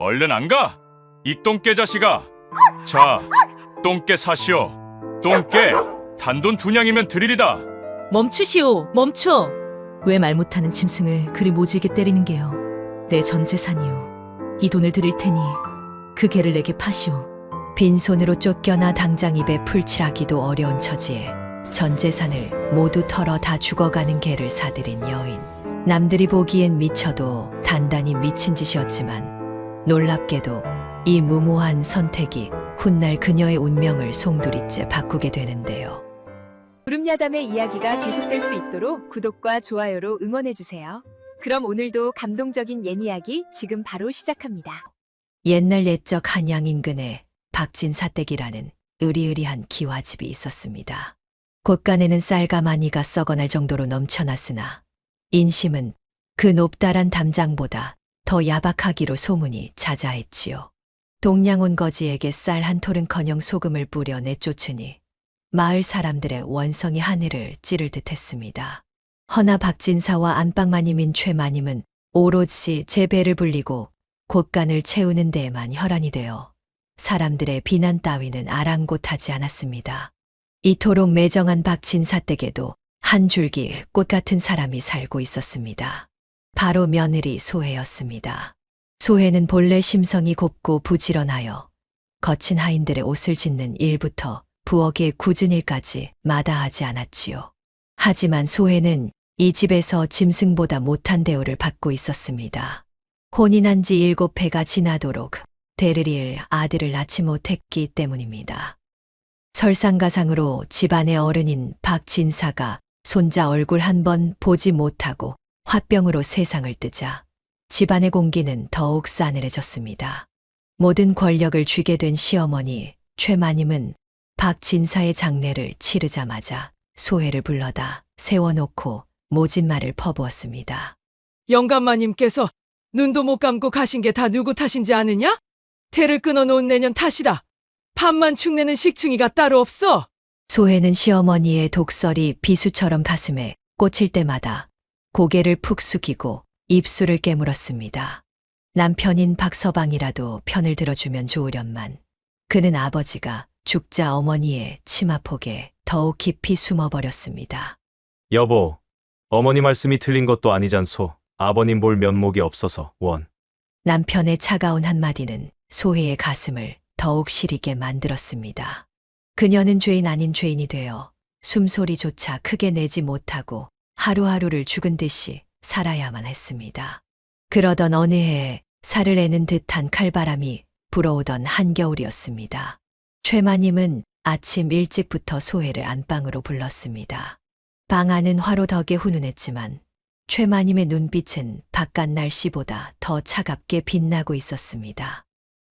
얼른 안 가? 이 똥개 자식아. 자, 똥개 사시오. 똥개 단돈 2냥이면 드리리다. 멈추시오, 멈춰! 왜 말 못하는 짐승을 그리 모질게 때리는 게요? 내 전 재산이오. 이 돈을 드릴 테니 그 개를 내게 파시오. 빈손으로 쫓겨나 당장 입에 풀칠하기도 어려운 처지에 전 재산을 모두 털어 다 죽어가는 개를 사들인 여인. 남들이 보기엔 미쳐도 단단히 미친 짓이었지만 놀랍게도 이 무모한 선택이 훗날 그녀의 운명을 송두리째 바꾸게 되는데요. 구름야담의 이야기가 계속될 수 있도록 구독과 좋아요로 응원해주세요. 그럼 오늘도 감동적인 옛 이야기 지금 바로 시작합니다. 옛날 옛적 한양 인근에 박진사댁이라는 으리으리한 기와집이 있었습니다. 곳간에는 쌀과 마니가 썩어날 정도로 넘쳐났으나 인심은 그 높다란 담장보다 더 야박하기로 소문이 자자했지요. 동양온 거지에게 쌀 한 톨은커녕 소금을 뿌려 내쫓으니 마을 사람들의 원성이 하늘을 찌를 듯했습니다. 허나 박진사와 안방마님인 최마님은 오롯이 제 배를 불리고 곳간을 채우는 데에만 혈안이 되어 사람들의 비난 따위는 아랑곳하지 않았습니다. 이토록 매정한 박진사댁에도 한 줄기 꽃 같은 사람이 살고 있었습니다. 바로 며느리 소혜였습니다. 소혜는 본래 심성이 곱고 부지런하여 거친 하인들의 옷을 짓는 일부터 부엌의 굳은 일까지 마다하지 않았지요. 하지만 소혜는 이 집에서 짐승보다 못한 대우를 받고 있었습니다. 혼인한 지 7해가 지나도록 대를 이을 아들을 낳지 못했기 때문입니다. 설상가상으로 집안의 어른인 박진사가 손자 얼굴 한 번 보지 못하고 화병으로 세상을 뜨자 집안의 공기는 더욱 싸늘해졌습니다. 모든 권력을 쥐게 된 시어머니 최마님은 박진사의 장례를 치르자마자 소혜를 불러다 세워놓고 모진 말을 퍼부었습니다. 영감마님께서 눈도 못 감고 가신 게 다 누구 탓인지 아느냐? 태를 끊어놓은 내년 탓이다. 밥만 축내는 식충이가 따로 없어. 소혜는 시어머니의 독설이 비수처럼 가슴에 꽂힐 때마다 고개를 푹 숙이고 입술을 깨물었습니다. 남편인 박서방이라도 편을 들어주면 좋으련만 그는 아버지가 죽자 어머니의 치마폭에 더욱 깊이 숨어버렸습니다. 여보, 어머니 말씀이 틀린 것도 아니잖소. 아버님 볼 면목이 없어서 원. 남편의 차가운 한마디는 소혜의 가슴을 더욱 시리게 만들었습니다. 그녀는 죄인 아닌 죄인이 되어 숨소리조차 크게 내지 못하고 하루하루를 죽은 듯이 살아야만 했습니다. 그러던 어느 해에 살을 애는 듯한 칼바람이 불어오던 한겨울이었습니다. 최마님은 아침 일찍부터 소혜를 안방으로 불렀습니다. 방 안은 화로 덕에 훈훈했지만 최마님의 눈빛은 바깥 날씨보다 더 차갑게 빛나고 있었습니다.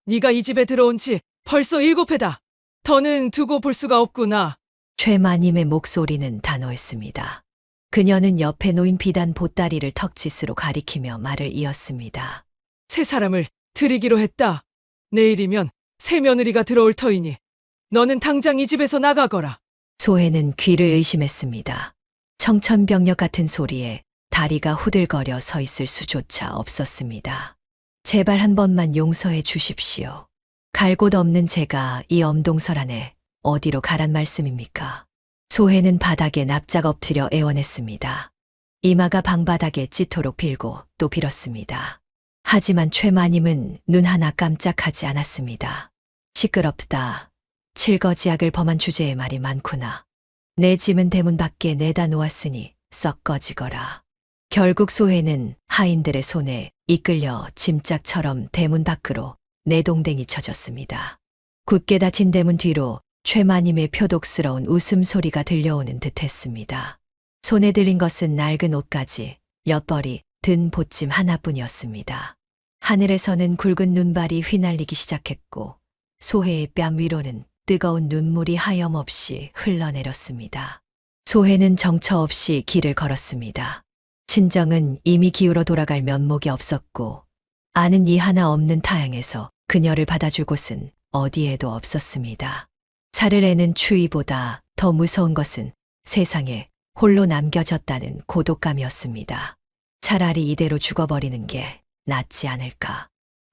네가 이 집에 들어온 지 벌써 7해다. 더는 두고 볼 수가 없구나. 최마님의 목소리는 단호했습니다. 그녀는 옆에 놓인 비단 보따리를 턱짓으로 가리키며 말을 이었습니다. 새 사람을 들이기로 했다. 내일이면 새 며느리가 들어올 터이니 너는 당장 이 집에서 나가거라. 소혜는 귀를 의심했습니다. 청천벽력 같은 소리에 다리가 후들거려 서 있을 수조차 없었습니다. 제발 한 번만 용서해 주십시오. 갈 곳 없는 제가 이 엄동설 안에 어디로 가란 말씀입니까? 소혜는 바닥에 납작 엎드려 애원했습니다. 이마가 방바닥에 찢도록 빌고 또 빌었습니다. 하지만 최마님은 눈 하나 깜짝하지 않았습니다. 시끄럽다. 칠거지약을 범한 주제의 말이 많구나. 내 짐은 대문 밖에 내다 놓았으니 썩 꺼지거라. 결국 소혜는 하인들의 손에 이끌려 짐짝처럼 대문 밖으로 내동댕이 쳐졌습니다. 굳게 닫힌 대문 뒤로 최마님의 표독스러운 웃음소리가 들려오는 듯했습니다. 손에 들린 것은 낡은 옷가지, 몇 벌이 든 보찜 하나뿐이었습니다. 하늘에서는 굵은 눈발이 휘날리기 시작했고 소혜의 뺨 위로는 뜨거운 눈물이 하염없이 흘러내렸습니다. 소혜는 정처 없이 길을 걸었습니다. 친정은 이미 기울어 돌아갈 면목이 없었고 아는 이 하나 없는 타향에서 그녀를 받아줄 곳은 어디에도 없었습니다. 살을 애는 추위보다 더 무서운 것은 세상에 홀로 남겨졌다는 고독감이었습니다. 차라리 이대로 죽어버리는 게 낫지 않을까.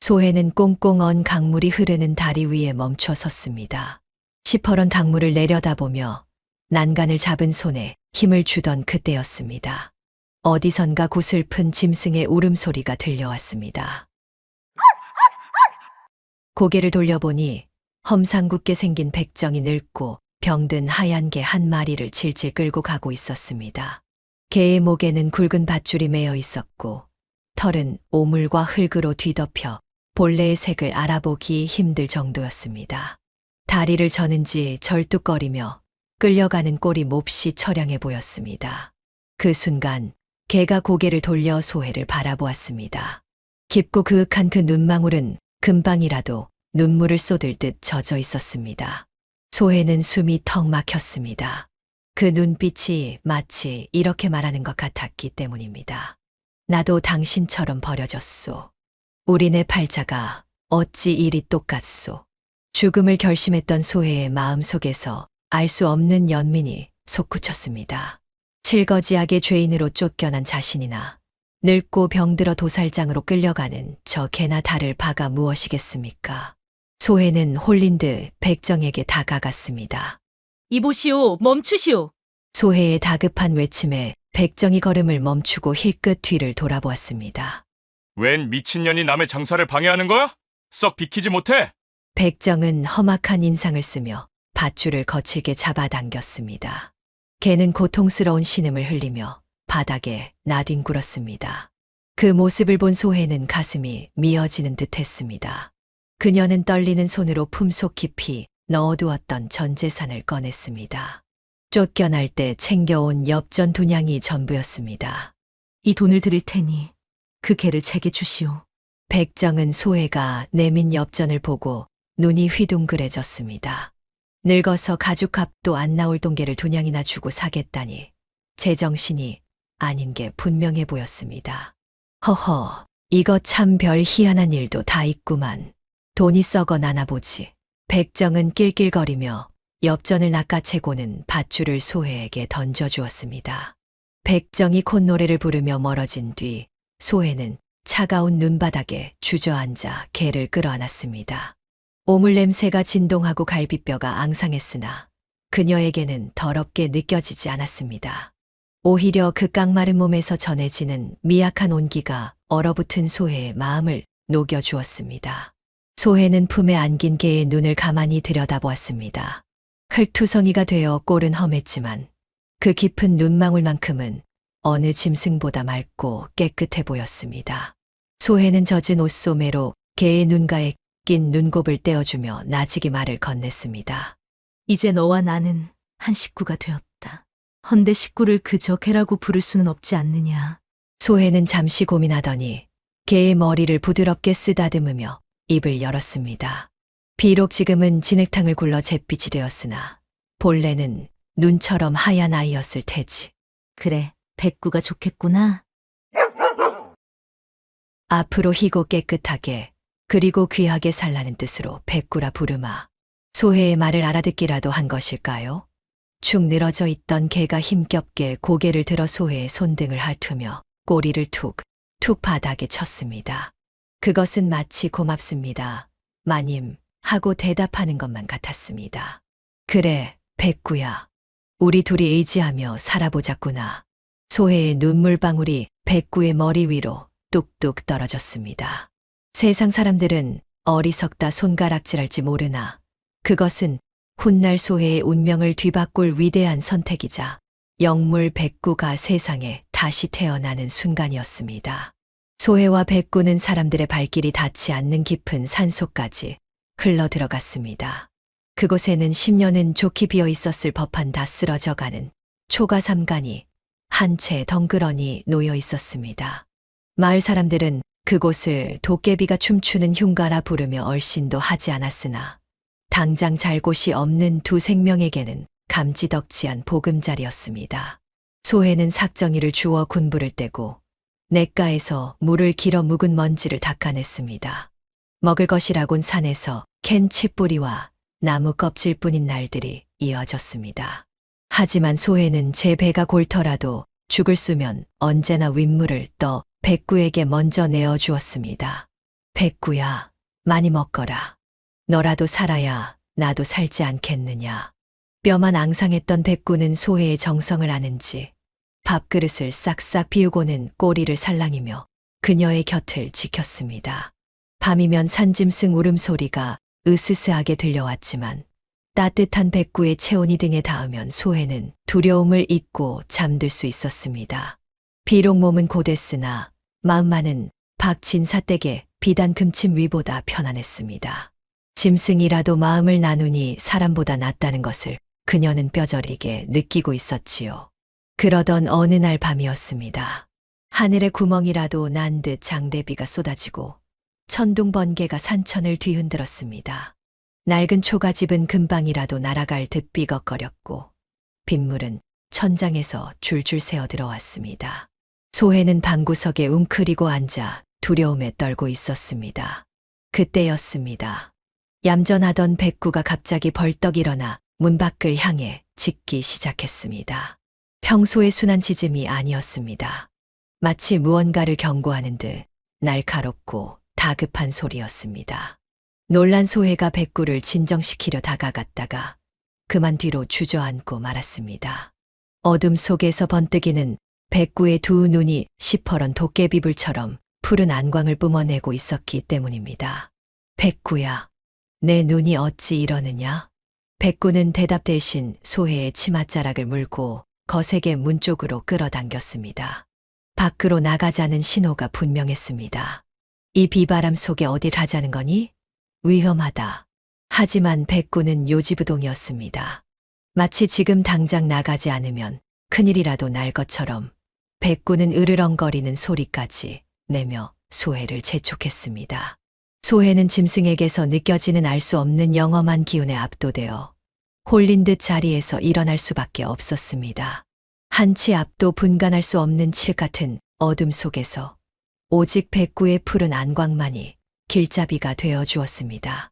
소해는 꽁꽁 언 강물이 흐르는 다리 위에 멈춰 섰습니다. 시퍼런 강물을 내려다보며 난간을 잡은 손에 힘을 주던 그때였습니다. 어디선가 고슬픈 짐승의 울음소리가 들려왔습니다. 고개를 돌려보니 험상궂게 생긴 백정이 늙고 병든 하얀 개 한 마리를 질질 끌고 가고 있었습니다. 개의 목에는 굵은 밧줄이 매어 있었고 털은 오물과 흙으로 뒤덮여 본래의 색을 알아보기 힘들 정도였습니다. 다리를 저는지 절뚝거리며 끌려가는 꼴이 몹시 처량해 보였습니다. 그 순간 개가 고개를 돌려 소해를 바라보았습니다. 깊고 그윽한 그 눈망울은 금방이라도 눈물을 쏟을 듯 젖어 있었습니다. 소해는 숨이 턱 막혔습니다. 그 눈빛이 마치 이렇게 말하는 것 같았기 때문입니다. 나도 당신처럼 버려졌소. 우리네 팔자가 어찌 이리 똑같소. 죽음을 결심했던 소해의 마음속에서 알 수 없는 연민이 솟구쳤습니다. 칠거지하게 죄인으로 쫓겨난 자신이나 늙고 병들어 도살장으로 끌려가는 저 개나 달을 바가 무엇이겠습니까? 소해는 홀린 듯 백정에게 다가갔습니다. 이보시오, 멈추시오. 소해의 다급한 외침에 백정이 걸음을 멈추고 힐끗 뒤를 돌아보았습니다. 웬 미친년이 남의 장사를 방해하는 거야? 썩 비키지 못해? 백정은 험악한 인상을 쓰며 밧줄을 거칠게 잡아당겼습니다. 개는 고통스러운 신음을 흘리며 바닥에 나뒹굴었습니다. 그 모습을 본 소해는 가슴이 미어지는 듯했습니다. 그녀는 떨리는 손으로 품속 깊이 넣어두었던 전 재산을 꺼냈습니다. 쫓겨날 때 챙겨온 엽전 2냥이 전부였습니다. 이 돈을 드릴 테니 그 개를 제게 주시오. 백정은 소해가 내민 엽전을 보고 눈이 휘둥그레졌습니다. 늙어서 가죽값도 안 나올 동개를 2냥이나 주고 사겠다니 제정신이 아닌 게 분명해 보였습니다. 허허, 이거 참 별 희한한 일도 다 있구만. 돈이 썩어 나나 보지. 백정은 낄낄거리며 엽전을 낚아채고는 밧줄을 소해에게 던져주었습니다. 백정이 콧노래를 부르며 멀어진 뒤 소해는 차가운 눈바닥에 주저앉아 개를 끌어안았습니다. 오물 냄새가 진동하고 갈비뼈가 앙상했으나 그녀에게는 더럽게 느껴지지 않았습니다. 오히려 그 깡마른 몸에서 전해지는 미약한 온기가 얼어붙은 소해의 마음을 녹여주었습니다. 소해는 품에 안긴 개의 눈을 가만히 들여다보았습니다. 흙투성이가 되어 꼴은 험했지만 그 깊은 눈망울만큼은 어느 짐승보다 맑고 깨끗해 보였습니다. 소해는 젖은 옷소매로 개의 눈가에 낀 눈곱을 떼어주며 나직이 말을 건넸습니다. 이제 너와 나는 한 식구가 되었다. 헌데 식구를 그저 개라고 부를 수는 없지 않느냐. 소해는 잠시 고민하더니 개의 머리를 부드럽게 쓰다듬으며 입을 열었습니다. 비록 지금은 진흙탕을 굴러 잿빛이 되었으나 본래는 눈처럼 하얀 아이였을 테지. 그래, 백구가 좋겠구나. 앞으로 희고 깨끗하게 그리고 귀하게 살라는 뜻으로 백구라 부르마. 소해의 말을 알아듣기라도 한 것일까요? 축 늘어져 있던 개가 힘겹게 고개를 들어 소해의 손등을 핥으며 꼬리를 툭 바닥에 쳤습니다. 그것은 마치 고맙습니다, 마님 하고 대답하는 것만 같았습니다. 그래, 백구야. 우리 둘이 의지하며 살아보자꾸나. 소해의 눈물방울이 백구의 머리 위로 뚝뚝 떨어졌습니다. 세상 사람들은 어리석다 손가락질할지 모르나 그것은 훗날 소해의 운명을 뒤바꿀 위대한 선택이자 영물 백구가 세상에 다시 태어나는 순간이었습니다. 소해와 백구는 사람들의 발길이 닿지 않는 깊은 산속까지 흘러 들어갔습니다. 그곳에는 10년은 좋게 비어 있었을 법한 다 쓰러져가는 초가삼간이 한 채 덩그러니 놓여 있었습니다. 마을 사람들은 그곳을 도깨비가 춤추는 흉가라 부르며 얼씬도 하지 않았으나 당장 잘 곳이 없는 두 생명에게는 감지덕지한 보금자리였습니다. 소해는 삭정이를 주워 군부를 떼고 냇가에서 물을 길어 묵은 먼지를 닦아냈습니다. 먹을 것이라곤 산에서 캔 칡뿌리와 나무 껍질뿐인 날들이 이어졌습니다. 하지만 소해는 제 배가 골터라도 죽을 수면 언제나 윗물을 떠 백구에게 먼저 내어주었습니다. 백구야, 많이 먹거라. 너라도 살아야 나도 살지 않겠느냐. 뼈만 앙상했던 백구는 소해의 정성을 아는지 밥그릇을 싹싹 비우고는 꼬리를 살랑이며 그녀의 곁을 지켰습니다. 밤이면 산짐승 울음소리가 으스스하게 들려왔지만 따뜻한 백구의 체온이 등에 닿으면 소해는 두려움을 잊고 잠들 수 있었습니다. 비록 몸은 고됐으나 마음만은 박진 사댁의 비단 금침 위보다 편안했습니다. 짐승이라도 마음을 나누니 사람보다 낫다는 것을 그녀는 뼈저리게 느끼고 있었지요. 그러던 어느 날 밤이었습니다. 하늘에 구멍이라도 난 듯 장대비가 쏟아지고 천둥 번개가 산천을 뒤흔들었습니다. 낡은 초가집은 금방이라도 날아갈 듯 삐걱거렸고 빗물은 천장에서 줄줄 새어 들어왔습니다. 소해는 방구석에 웅크리고 앉아 두려움에 떨고 있었습니다. 그때였습니다. 얌전하던 백구가 갑자기 벌떡 일어나 문 밖을 향해 짖기 시작했습니다. 평소의 순한 짖음이 아니었습니다. 마치 무언가를 경고하는 듯 날카롭고 다급한 소리였습니다. 놀란 소해가 백구를 진정시키려 다가갔다가 그만 뒤로 주저앉고 말았습니다. 어둠 속에서 번뜩이는 백구의 두 눈이 시퍼런 도깨비불처럼 푸른 안광을 뿜어내고 있었기 때문입니다. 백구야, 내 눈이 어찌 이러느냐? 백구는 대답 대신 소해의 치맛자락을 물고 거세게 문 쪽으로 끌어당겼습니다. 밖으로 나가자는 신호가 분명했습니다. 이 비바람 속에 어딜 가자는 거니? 위험하다. 하지만 백구는 요지부동이었습니다. 마치 지금 당장 나가지 않으면 큰일이라도 날 것처럼 백구는 으르렁거리는 소리까지 내며 소해를 재촉했습니다. 소해는 짐승에게서 느껴지는 알 수 없는 영험한 기운에 압도되어 홀린 듯 자리에서 일어날 수밖에 없었습니다. 한치 앞도 분간할 수 없는 칠 같은 어둠 속에서 오직 백구의 푸른 안광만이 길잡이가 되어 주었습니다.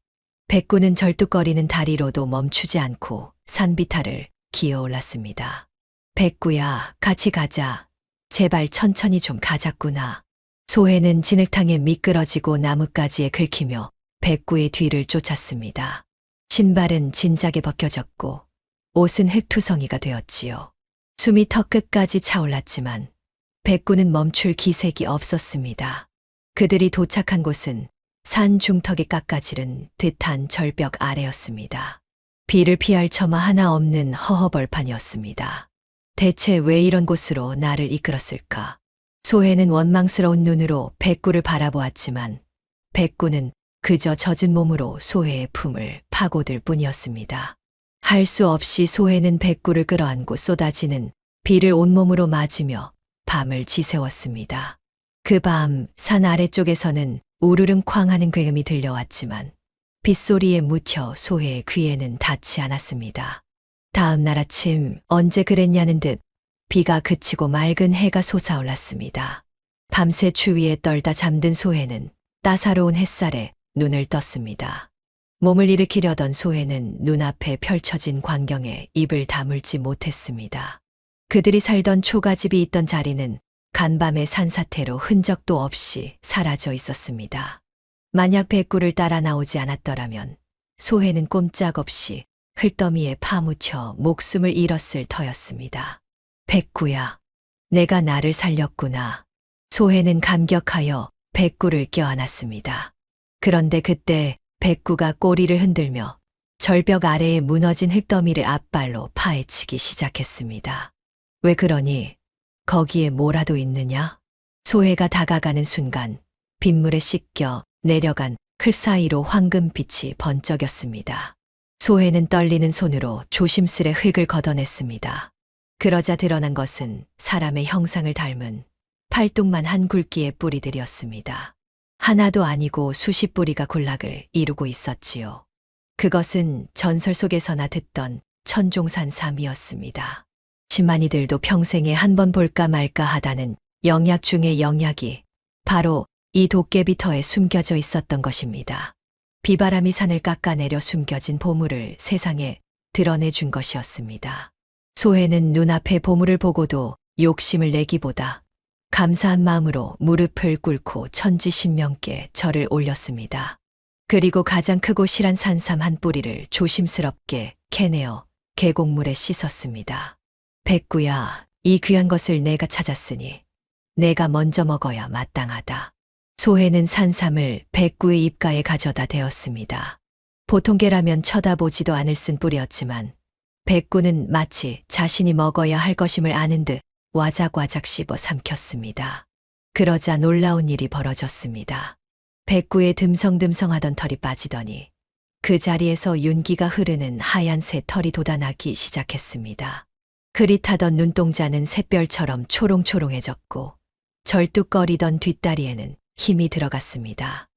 백구는 절뚝거리는 다리로도 멈추지 않고 산비탈을 기어 올랐습니다. 백구야, 같이 가자. 제발 천천히 좀 가자꾸나. 소해는 진흙탕에 미끄러지고 나뭇가지에 긁히며 백구의 뒤를 쫓았습니다. 신발은 진작에 벗겨졌고 옷은 흙투성이가 되었지요. 숨이 턱끝까지 차올랐지만 백구는 멈출 기색이 없었습니다. 그들이 도착한 곳은 산 중턱에 깎아지른 듯한 절벽 아래였습니다. 비를 피할 처마 하나 없는 허허벌판이었습니다. 대체 왜 이런 곳으로 나를 이끌었을까? 소해는 원망스러운 눈으로 백구를 바라보았지만 백구는 그저 젖은 몸으로 소해의 품을 파고들 뿐이었습니다. 할 수 없이 소해는 백구를 끌어안고 쏟아지는 비를 온몸으로 맞으며 밤을 지새웠습니다. 그 밤 산 아래쪽에서는 우르릉 쾅 하는 굉음이 들려왔지만 빗소리에 묻혀 소해의 귀에는 닿지 않았습니다. 다음 날 아침 언제 그랬냐는 듯 비가 그치고 맑은 해가 솟아올랐습니다. 밤새 추위에 떨다 잠든 소해는 따사로운 햇살에 눈을 떴습니다. 몸을 일으키려던 소해는 눈앞에 펼쳐진 광경에 입을 다물지 못했습니다. 그들이 살던 초가집이 있던 자리는 간밤의 산사태로 흔적도 없이 사라져 있었습니다. 만약 백구를 따라 나오지 않았더라면 소해는 꼼짝없이 흘더미에 파묻혀 목숨을 잃었을 터였습니다. 백구야, 내가 나를 살렸구나. 소해는 감격하여 백구를 껴안았습니다. 그런데 그때 백구가 꼬리를 흔들며 절벽 아래에 무너진 흙더미를 앞발로 파헤치기 시작했습니다. 왜 그러니? 거기에 뭐라도 있느냐? 소해가 다가가는 순간 빗물에 씻겨 내려간 클 사이로 황금빛이 번쩍였습니다. 소해는 떨리는 손으로 조심스레 흙을 걷어냈습니다. 그러자 드러난 것은 사람의 형상을 닮은 팔뚝만 한 굵기의 뿌리들이었습니다. 하나도 아니고 수십 뿌리가 군락을 이루고 있었지요. 그것은 전설 속에서나 듣던 천종산 삼이었습니다. 시마니들도 평생에 한 번 볼까 말까 하다는 영약 중의 영약이 바로 이 도깨비터에 숨겨져 있었던 것입니다. 비바람이 산을 깎아내려 숨겨진 보물을 세상에 드러내준 것이었습니다. 소해는 눈앞의 보물을 보고도 욕심을 내기보다 감사한 마음으로 무릎을 꿇고 천지신명께 절을 올렸습니다. 그리고 가장 크고 실한 산삼 한 뿌리를 조심스럽게 캐내어 계곡물에 씻었습니다. 백구야, 이 귀한 것을 내가 찾았으니 내가 먼저 먹어야 마땅하다. 소해는 산삼을 백구의 입가에 가져다 대었습니다. 보통 개라면 쳐다보지도 않을 쓴 뿌리였지만 백구는 마치 자신이 먹어야 할 것임을 아는 듯 와작와작 씹어 삼켰습니다. 그러자 놀라운 일이 벌어졌습니다. 백구의 듬성듬성하던 털이 빠지더니 그 자리에서 윤기가 흐르는 하얀 새 털이 돋아나기 시작했습니다. 흐릿하던 눈동자는 샛별처럼 초롱초롱해졌고 절뚝거리던 뒷다리에는 힘이 들어갔습니다.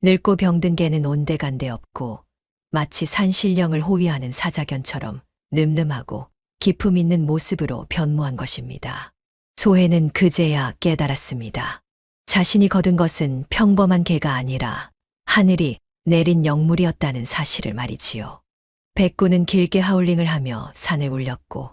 늙고 병든 개는 온데간데 없고 마치 산신령을 호위하는 사자견처럼 늠름하고 기품 있는 모습으로 변모한 것입니다. 소해는 그제야 깨달았습니다. 자신이 거둔 것은 평범한 개가 아니라 하늘이 내린 영물이었다는 사실을 말이지요. 백구는 길게 하울링을 하며 산을 울렸고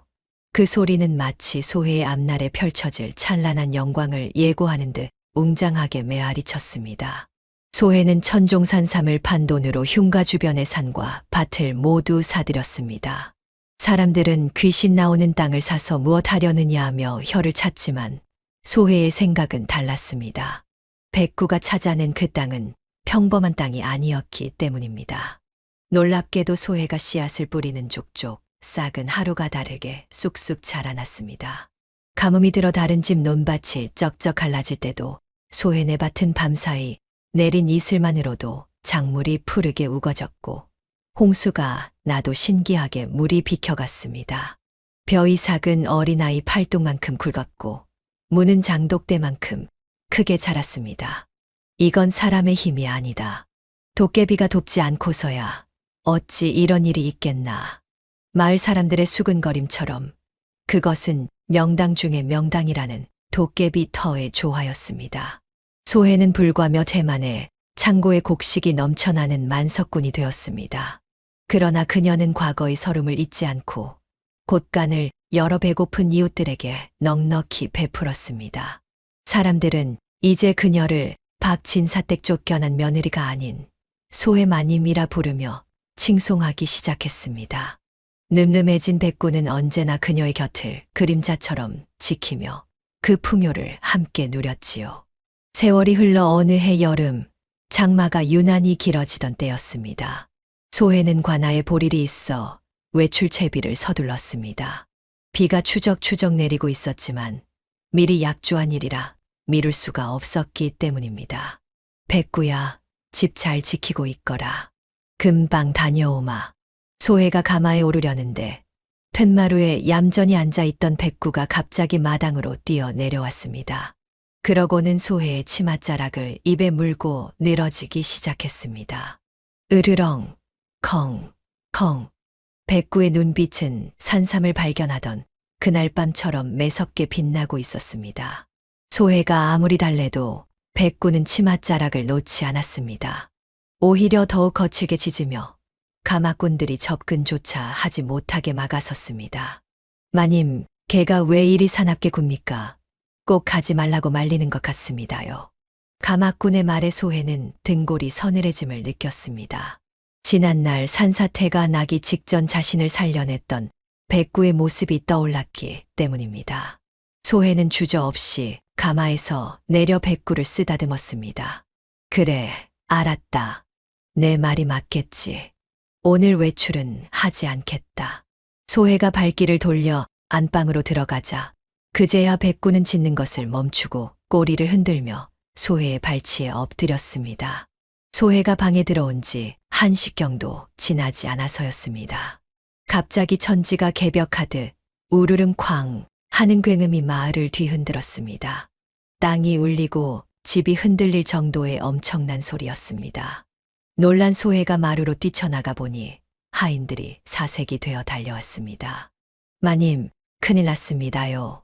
그 소리는 마치 소해의 앞날에 펼쳐질 찬란한 영광을 예고하는 듯 웅장하게 메아리쳤습니다. 소해는 천종산삼을 판 돈으로 흉가 주변의 산과 밭을 모두 사들였습니다. 사람들은 귀신 나오는 땅을 사서 무엇 하려느냐 하며 혀를 찼지만 소해의 생각은 달랐습니다. 백구가 찾아낸 그 땅은 평범한 땅이 아니었기 때문입니다. 놀랍게도 소해가 씨앗을 뿌리는 족족 싹은 하루가 다르게 쑥쑥 자라났습니다. 가뭄이 들어 다른 집 논밭이 쩍쩍 갈라질 때도 소해내 밭은 밤사이 내린 이슬만으로도 작물이 푸르게 우거졌고 홍수가 나도 신기하게 물이 비켜갔습니다. 벼의 삭은 어린아이 팔뚝만큼 굵었고 무는 장독대만큼 크게 자랐습니다. 이건 사람의 힘이 아니다. 도깨비가 돕지 않고서야 어찌 이런 일이 있겠나. 마을 사람들의 수근거림처럼 그것은 명당 중의 명당이라는 도깨비 터의 조화였습니다. 소해는 불과 몇 해 만에 창고의 곡식이 넘쳐나는 만석군이 되었습니다. 그러나 그녀는 과거의 서름을 잊지 않고 곳간을 여러 배고픈 이웃들에게 넉넉히 베풀었습니다. 사람들은 이제 그녀를 박진사댁 쫓겨난 며느리가 아닌 소해마님이라 부르며 칭송하기 시작했습니다. 늠름해진 백구는 언제나 그녀의 곁을 그림자처럼 지키며 그 풍요를 함께 누렸지요. 세월이 흘러 어느 해 여름, 장마가 유난히 길어지던 때였습니다. 소해는 관아에 볼일이 있어 외출 채비를 서둘렀습니다. 비가 추적추적 내리고 있었지만 미리 약조한 일이라 미룰 수가 없었기 때문입니다. 백구야, 집 잘 지키고 있거라. 금방 다녀오마. 소해가 가마에 오르려는데 툇마루에 얌전히 앉아있던 백구가 갑자기 마당으로 뛰어 내려왔습니다. 그러고는 소해의 치맛자락을 입에 물고 늘어지기 시작했습니다. 으르렁, 컹, 컹. 백구의 눈빛은 산삼을 발견하던 그날 밤처럼 매섭게 빛나고 있었습니다. 소해가 아무리 달래도 백구는 치맛자락을 놓지 않았습니다. 오히려 더욱 거칠게 짖으며 가마꾼들이 접근조차 하지 못하게 막아섰습니다. 마님, 개가 왜 이리 사납게 굽니까? 꼭 가지 말라고 말리는 것 같습니다요. 가마꾼의 말에 소해는 등골이 서늘해짐을 느꼈습니다. 지난날 산사태가 나기 직전 자신을 살려냈던 백구의 모습이 떠올랐기 때문입니다. 소해는 주저없이 가마에서 내려 백구를 쓰다듬었습니다. 그래, 알았다. 내 말이 맞겠지. 오늘 외출은 하지 않겠다. 소해가 발길을 돌려 안방으로 들어가자 그제야 백구는 짖는 것을 멈추고 꼬리를 흔들며 소해의 발치에 엎드렸습니다. 소해가 방에 들어온 지 1시경도 지나지 않아서였습니다. 갑자기 천지가 개벽하듯 우르릉 쾅 하는 굉음이 마을을 뒤흔들었습니다. 땅이 울리고 집이 흔들릴 정도의 엄청난 소리였습니다. 놀란 소해가 마루로 뛰쳐나가 보니 하인들이 사색이 되어 달려왔습니다. 마님, 큰일 났습니다요.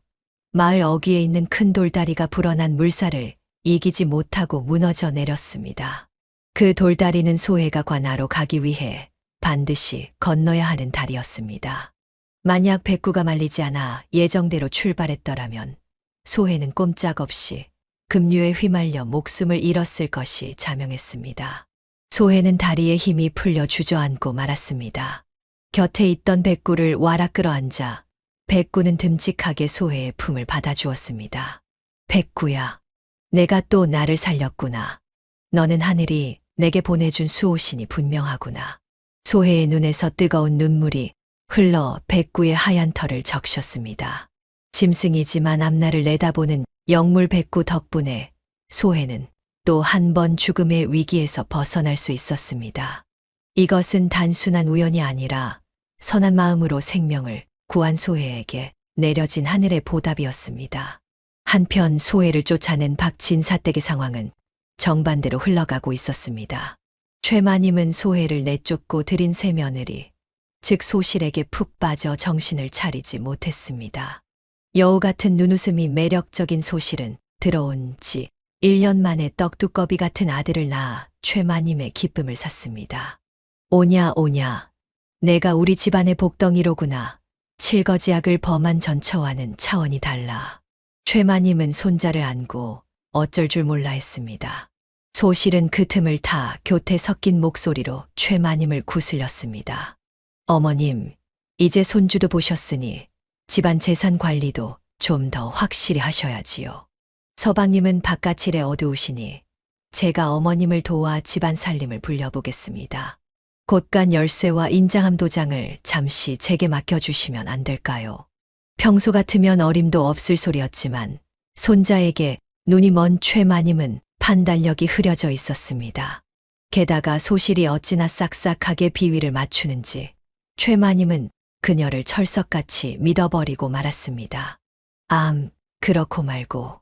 마을 어귀에 있는 큰 돌다리가 불어난 물살을 이기지 못하고 무너져 내렸습니다. 그 돌다리는 소해가 관아로 가기 위해 반드시 건너야 하는 다리였습니다. 만약 백구가 말리지 않아 예정대로 출발했더라면 소혜는 꼼짝없이 급류에 휘말려 목숨을 잃었을 것이 자명했습니다. 소혜는 다리에 힘이 풀려 주저앉고 말았습니다. 곁에 있던 백구를 와락 끌어앉아 백구는 듬직하게 소혜의 품을 받아주었습니다. 백구야, 내가 또 나를 살렸구나. 너는 하늘이 내게 보내준 수호신이 분명하구나. 소혜의 눈에서 뜨거운 눈물이 흘러 백구의 하얀 털을 적셨습니다. 짐승이지만 앞날을 내다보는 영물 백구 덕분에 소혜는 또 한 번 죽음의 위기에서 벗어날 수 있었습니다. 이것은 단순한 우연이 아니라 선한 마음으로 생명을 구한 소혜에게 내려진 하늘의 보답이었습니다. 한편 소혜를 쫓아낸 박진사댁의 상황은 정반대로 흘러가고 있었습니다. 최마님은 소혜를 내쫓고 들인 새 며느리, 즉 소실에게 푹 빠져 정신을 차리지 못했습니다. 여우 같은 눈웃음이 매력적인 소실은 들어온 지 1년 만에 떡두꺼비 같은 아들을 낳아 최마님의 기쁨을 샀습니다. 오냐 오냐, 내가 우리 집안의 복덩이로구나. 칠거지약을 범한 전처와는 차원이 달라. 최마님은 손자를 안고 어쩔 줄 몰라 했습니다. 소실은 그 틈을 타 교태 섞인 목소리로 최마님을 구슬렸습니다. 어머님, 이제 손주도 보셨으니 집안 재산 관리도 좀 더 확실히 하셔야지요. 서방님은 바깥일에 어두우시니 제가 어머님을 도와 집안 살림을 불려보겠습니다. 곳간 열쇠와 인장함 도장을 잠시 제게 맡겨주시면 안 될까요? 평소 같으면 어림도 없을 소리였지만 손자에게 눈이 먼 최마님은 판단력이 흐려져 있었습니다. 게다가 소실이 어찌나 싹싹하게 비위를 맞추는지 최마님은 그녀를 철석같이 믿어버리고 말았습니다. 그렇고 말고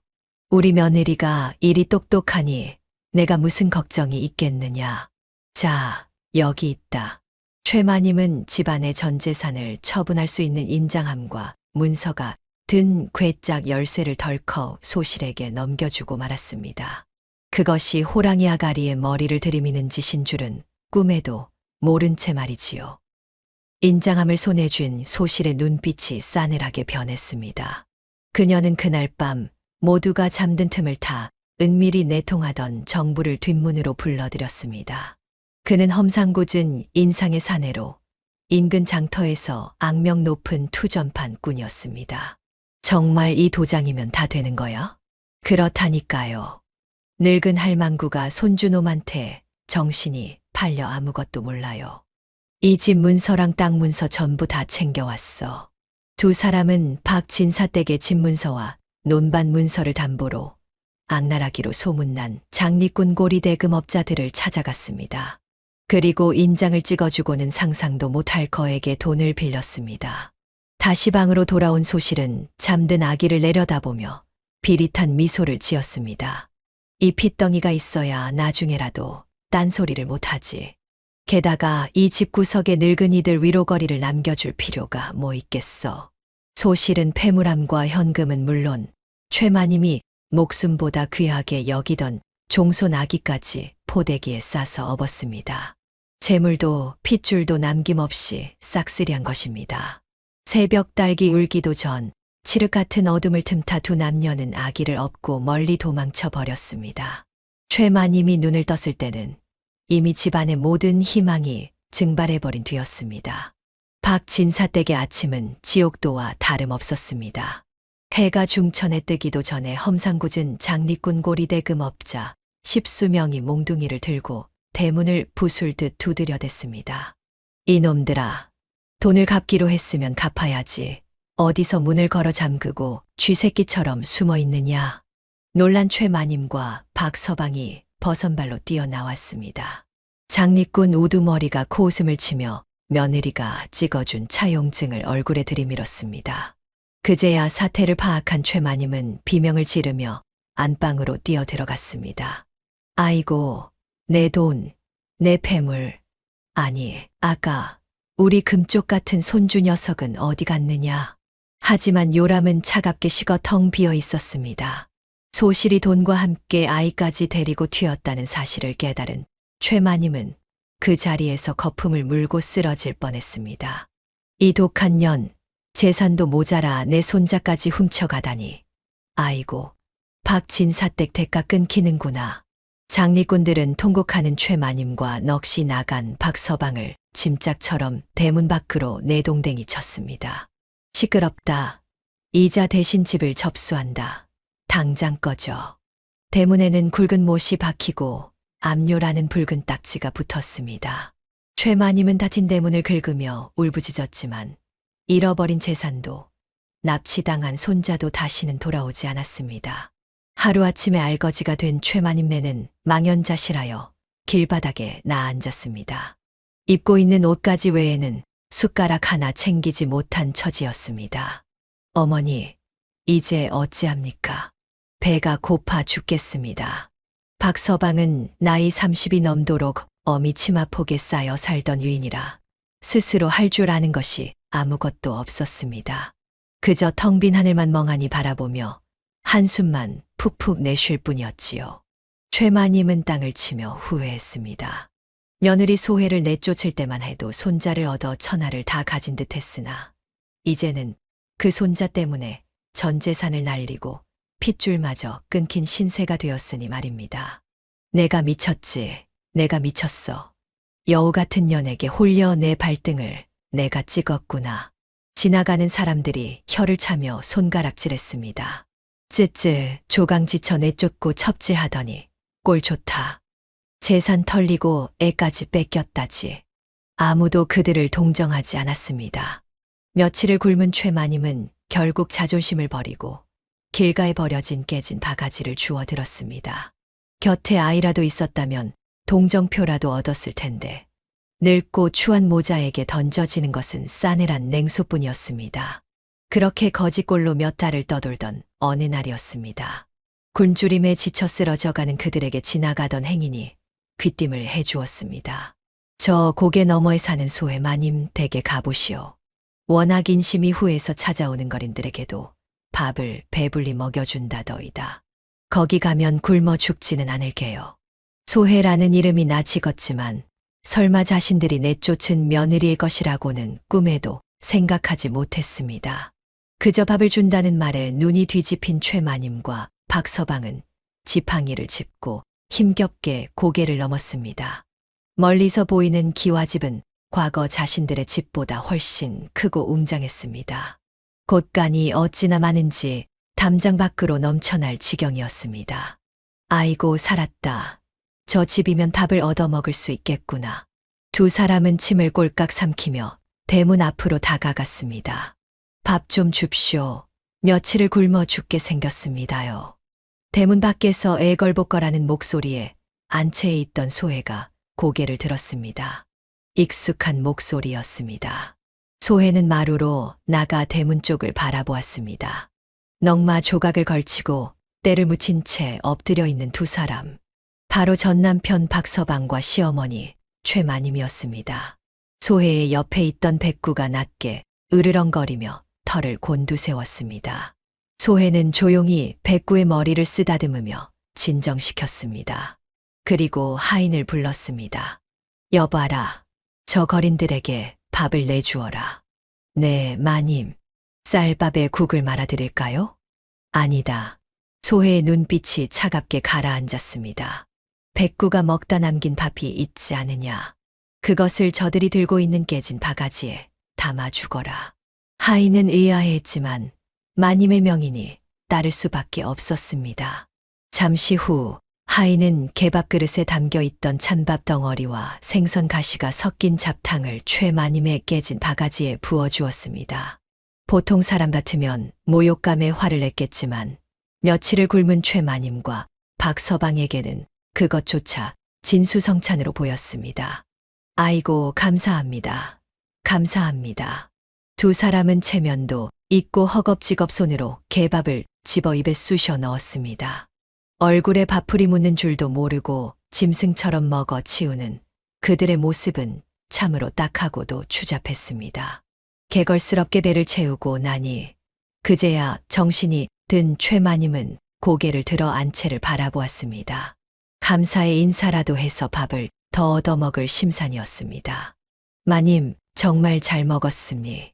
우리 며느리가 일이 똑똑하니 내가 무슨 걱정이 있겠느냐. 자, 여기 있다. 최마님은 집안의 전 재산을 처분할 수 있는 인장함과 문서가 든 괴짝 열쇠를 덜컥 소실에게 넘겨주고 말았습니다. 그것이 호랑이 아가리의 머리를 들이미는 짓인 줄은 꿈에도 모른 채 말이지요. 인장함을 손에 쥔 소실의 눈빛이 싸늘하게 변했습니다. 그녀는 그날 밤 모두가 잠든 틈을 타 은밀히 내통하던 정부를 뒷문으로 불러들였습니다. 그는 험상궂은 인상의 사내로 인근 장터에서 악명 높은 투전판꾼이었습니다. 정말 이 도장이면 다 되는 거야? 그렇다니까요. 늙은 할망구가 손주놈한테 정신이 팔려 아무것도 몰라요. 이 집 문서랑 땅 문서 전부 다 챙겨왔어. 두 사람은 박진사댁의 집 문서와 논반 문서를 담보로 악랄하기로 소문난 장리꾼 고리대금업자들을 찾아갔습니다. 그리고 인장을 찍어주고는 상상도 못할 거액의 돈을 빌렸습니다. 다시 방으로 돌아온 소실은 잠든 아기를 내려다보며 비릿한 미소를 지었습니다. 이 핏덩이가 있어야 나중에라도 딴소리를 못하지. 게다가 이 집구석에 늙은이들 위로거리를 남겨줄 필요가 뭐 있겠어. 소실은 패물함과 현금은 물론 최마님이 목숨보다 귀하게 여기던 종손 아기까지 포대기에 싸서 업었습니다. 재물도 핏줄도 남김없이 싹쓸이한 것입니다. 새벽 딸기 울기도 전 칠흑 같은 어둠을 틈타 두 남녀는 아기를 업고 멀리 도망쳐 버렸습니다. 최마님이 눈을 떴을 때는 이미 집안의 모든 희망이 증발해버린 뒤였습니다. 박진사댁의 아침은 지옥도와 다름없었습니다. 해가 중천에 뜨기도 전에 험상궂은 장리꾼 고리대금업자 10수명이 몽둥이를 들고 대문을 부술듯 두드려댔습니다. 이놈들아, 돈을 갚기로 했으면 갚아야지. 어디서 문을 걸어 잠그고 쥐새끼처럼 숨어 있느냐. 놀란 최마님과 박서방이 버선발로 뛰어나왔습니다. 장리꾼 우두머리가 코웃음을 치며 며느리가 찍어준 차용증을 얼굴에 들이밀었습니다. 그제야 사태를 파악한 최마님은 비명을 지르며 안방으로 뛰어 들어갔습니다. 아이고, 내 돈, 내 폐물. 아니, 아까 우리 금쪽 같은 손주 녀석은 어디 갔느냐. 하지만 요람은 차갑게 식어 텅 비어 있었습니다. 소실이 돈과 함께 아이까지 데리고 튀었다는 사실을 깨달은 최마님은 그 자리에서 거품을 물고 쓰러질 뻔했습니다. 이 독한 년, 재산도 모자라 내 손자까지 훔쳐가다니. 아이고, 박진사댁 대가 끊기는구나. 장리꾼들은 통곡하는 최마님과 넋이 나간 박서방을 짐짝처럼 대문 밖으로 내동댕이 쳤습니다. 시끄럽다. 이자 대신 집을 접수한다. 당장 꺼져. 대문에는 굵은 못이 박히고 압류라는 붉은 딱지가 붙었습니다. 최마님은 닫힌 대문을 긁으며 울부짖었지만 잃어버린 재산도 납치당한 손자도 다시는 돌아오지 않았습니다. 하루아침에 알거지가 된 최마님네는 망연자실하여 길바닥에 나앉았습니다. 입고 있는 옷가지 외에는 숟가락 하나 챙기지 못한 처지였습니다. 어머니, 이제 어찌합니까? 배가 고파 죽겠습니다. 박서방은 나이 30이 넘도록 어미 치마폭에 쌓여 살던 유인이라 스스로 할 줄 아는 것이 아무것도 없었습니다. 그저 텅 빈 하늘만 멍하니 바라보며 한숨만 푹푹 내쉴 뿐이었지요. 최마님은 땅을 치며 후회했습니다. 며느리 소혜를 내쫓을 때만 해도 손자를 얻어 천하를 다 가진 듯 했으나 이제는 그 손자 때문에 전 재산을 날리고 핏줄마저 끊긴 신세가 되었으니 말입니다. 내가 미쳤지. 내가 미쳤어. 여우 같은 년에게 홀려 내 발등을 내가 찍었구나. 지나가는 사람들이 혀를 차며 손가락질했습니다. 쯔쯔 조강 지쳐 내쫓고 첩질하더니 꼴 좋다. 재산 털리고 애까지 뺏겼다지. 아무도 그들을 동정하지 않았습니다. 며칠을 굶은 최마님은 결국 자존심을 버리고 길가에 버려진 깨진 바가지를 주워 들었습니다. 곁에 아이라도 있었다면 동정표라도 얻었을 텐데 늙고 추한 모자에게 던져지는 것은 싸늘한 냉소뿐이었습니다. 그렇게 거지꼴로 몇 달을 떠돌던 어느 날이었습니다. 굶주림에 지쳐 쓰러져가는 그들에게 지나가던 행인이 귀띔을 해주었습니다. 저 고개 너머에 사는 소의 마님 댁에 가보시오. 워낙 인심이 후해서 찾아오는 거린들에게도 밥을 배불리 먹여준다더이다. 거기 가면 굶어 죽지는 않을게요. 소혜라는 이름이 나치겄지만 설마 자신들이 내쫓은 며느리의 것이라고는 꿈에도 생각하지 못했습니다. 그저 밥을 준다는 말에 눈이 뒤집힌 최마님과 박서방은 지팡이를 짚고 힘겹게 고개를 넘었습니다. 멀리서 보이는 기와집은 과거 자신들의 집보다 훨씬 크고 웅장했습니다. 곳간이 어찌나 많은지 담장 밖으로 넘쳐날 지경이었습니다. 아이고 살았다. 저 집이면 밥을 얻어먹을 수 있겠구나. 두 사람은 침을 꼴깍 삼키며 대문 앞으로 다가갔습니다. 밥 좀 줍쇼. 며칠을 굶어 죽게 생겼습니다요. 대문 밖에서 애걸복걸하는 목소리에 안채에 있던 소혜가 고개를 들었습니다. 익숙한 목소리였습니다. 소혜는 마루로 나가 대문 쪽을 바라보았습니다. 넝마 조각을 걸치고 때를 묻힌 채 엎드려 있는 두 사람. 바로 전 남편 박서방과 시어머니 최마님이었습니다. 소혜의 옆에 있던 백구가 낮게 으르렁거리며 털을 곤두세웠습니다. 소혜는 조용히 백구의 머리를 쓰다듬으며 진정시켰습니다. 그리고 하인을 불렀습니다. 여봐라. 저 거린들에게 밥을 내주어라. 네, 마님. 쌀밥에 국을 말아드릴까요? 아니다. 소혜의 눈빛이 차갑게 가라앉았습니다. 백구가 먹다 남긴 밥이 있지 않으냐. 그것을 저들이 들고 있는 깨진 바가지에 담아 주거라. 하인은 의아해했지만 마님의 명이니 따를 수밖에 없었습니다. 잠시 후 하인은 개밥 그릇에 담겨 있던 찬밥 덩어리와 생선 가시가 섞인 잡탕을 최마님의 깨진 바가지에 부어주었습니다. 보통 사람 같으면 모욕감에 화를 냈겠지만 며칠을 굶은 최마님과 박서방에게는 그것조차 진수성찬으로 보였습니다. 아이고 감사합니다. 감사합니다. 두 사람은 체면도 있고 허겁지겁 손으로 개밥을 집어 입에 쑤셔 넣었습니다. 얼굴에 밥풀이 묻는 줄도 모르고 짐승처럼 먹어 치우는 그들의 모습은 참으로 딱하고도 추잡했습니다. 개걸스럽게 배를 채우고 나니 그제야 정신이 든 최마님은 고개를 들어 안채를 바라보았습니다. 감사의 인사라도 해서 밥을 더 얻어먹을 심산이었습니다. 마님, 정말 잘 먹었습니.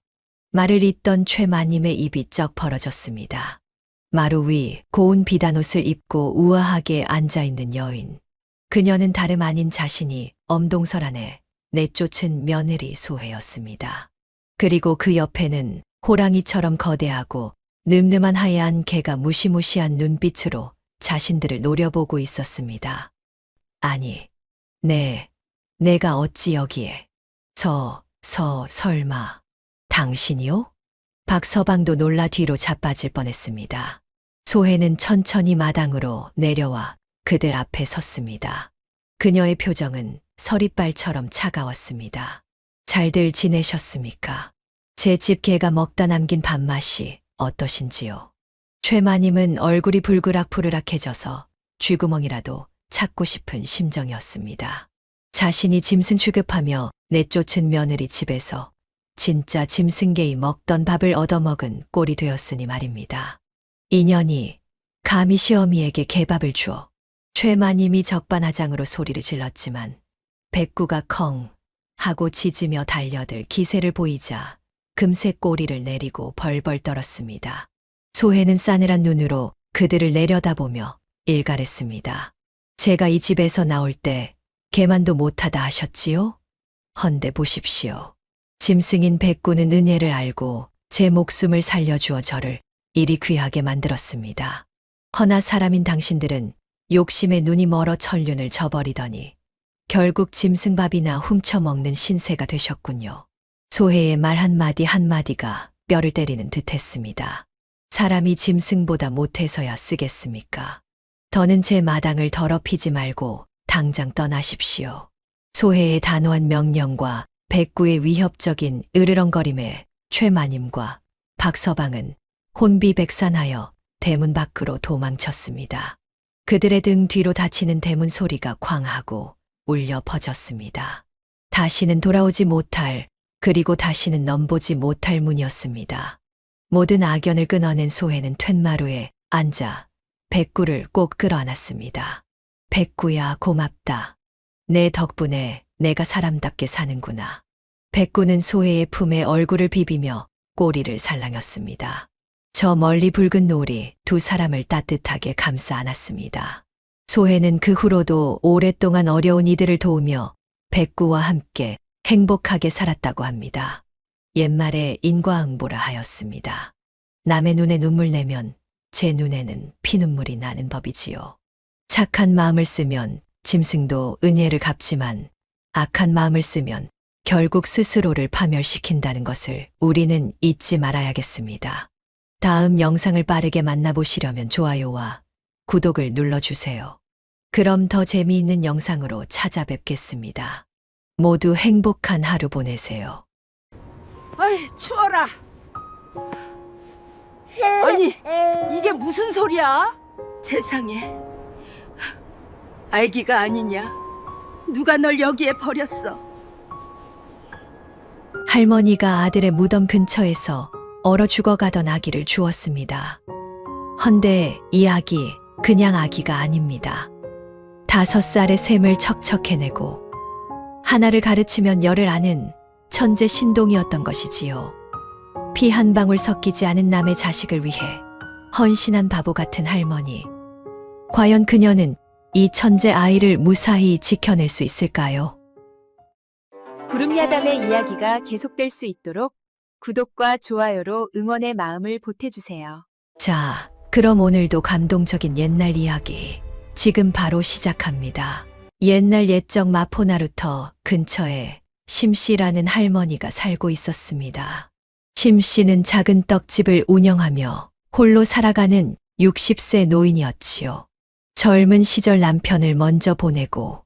말을 잇던 최마님의 입이 쩍 벌어졌습니다. 마루 위 고운 비단옷을 입고 우아하게 앉아있는 여인. 그녀는 다름 아닌 자신이 엄동설 안에 내쫓은 며느리 소혜였습니다. 그리고 그 옆에는 호랑이처럼 거대하고 늠름한 하얀 개가 무시무시한 눈빛으로 자신들을 노려보고 있었습니다. 아니, 내가 어찌 여기에? 설마, 당신이요? 박서방도 놀라 뒤로 자빠질 뻔했습니다. 소혜는 천천히 마당으로 내려와 그들 앞에 섰습니다. 그녀의 표정은 서리빨처럼 차가웠습니다. 잘들 지내셨습니까? 제 집 개가 먹다 남긴 밥맛이 어떠신지요? 최마님은 얼굴이 불그락부르락해져서 쥐구멍이라도 찾고 싶은 심정이었습니다. 자신이 짐승 취급하며 내쫓은 며느리 집에서 진짜 짐승개이 먹던 밥을 얻어먹은 꼴이 되었으니 말입니다. 인연이 감히 시어미에게 개밥을 주어 최마님이 적반하장으로 소리를 질렀지만 백구가 컹 하고 짖으며 달려들 기세를 보이자 금세 꼬리를 내리고 벌벌 떨었습니다. 소혜는 싸늘한 눈으로 그들을 내려다보며 일갈했습니다. 제가 이 집에서 나올 때 개만도 못하다 하셨지요? 헌데 보십시오. 짐승인 백구는 은혜를 알고 제 목숨을 살려주어 저를 이리 귀하게 만들었습니다. 허나 사람인 당신들은 욕심에 눈이 멀어 천륜을 저버리더니 결국 짐승밥이나 훔쳐먹는 신세가 되셨군요. 소혜의 말 한마디 한마디가 뼈를 때리는 듯했습니다. 사람이 짐승보다 못해서야 쓰겠습니까? 더는 제 마당을 더럽히지 말고 당장 떠나십시오. 소혜의 단호한 명령과 백구의 위협적인 으르렁거림에 최마님과 박서방은 혼비백산하여 대문 밖으로 도망쳤습니다. 그들의 등 뒤로 닫히는 대문 소리가 쾅하고 울려 퍼졌습니다. 다시는 돌아오지 못할, 그리고 다시는 넘보지 못할 문이었습니다. 모든 악연을 끊어낸 소혜는 툇마루에 앉아 백구를 꼭 끌어안았습니다. 백구야, 고맙다. 내 덕분에 내가 사람답게 사는구나. 백구는 소혜의 품에 얼굴을 비비며 꼬리를 살랑였습니다. 저 멀리 붉은 노을이 두 사람을 따뜻하게 감싸 안았습니다. 소혜는 그 후로도 오랫동안 어려운 이들을 도우며 백구와 함께 행복하게 살았다고 합니다. 옛말에 인과응보라 하였습니다. 남의 눈에 눈물 내면 제 눈에는 피눈물이 나는 법이지요. 착한 마음을 쓰면 짐승도 은혜를 갚지만 악한 마음을 쓰면 결국 스스로를 파멸시킨다는 것을 우리는 잊지 말아야겠습니다. 다음 영상을 빠르게 만나보시려면 좋아요와 구독을 눌러주세요. 그럼 더 재미있는 영상으로 찾아뵙겠습니다. 모두 행복한 하루 보내세요. 아이, 추워라. 아니, 이게 무슨 소리야? 세상에. 아기가 아니냐? 누가 널 여기에 버렸어? 할머니가 아들의 무덤 근처에서 얼어 죽어가던 아기를 주었습니다. 헌데 이 아기 그냥 아기가 아닙니다. 5살의 샘을 척척해내고 하나를 가르치면 열을 아는 천재 신동이었던 것이지요. 피 한 방울 섞이지 않은 남의 자식을 위해 헌신한 바보 같은 할머니. 과연 그녀는 이 천재 아이를 무사히 지켜낼 수 있을까요? 구름야담의 이야기가 계속될 수 있도록 구독과 좋아요로 응원의 마음을 보태주세요. 자, 그럼 오늘도 감동적인 옛날 이야기 지금 바로 시작합니다. 옛날 옛적 마포나루터 근처에 심씨라는 할머니가 살고 있었습니다. 심씨는 작은 떡집을 운영하며 홀로 살아가는 60세 노인이었지요. 젊은 시절 남편을 먼저 보내고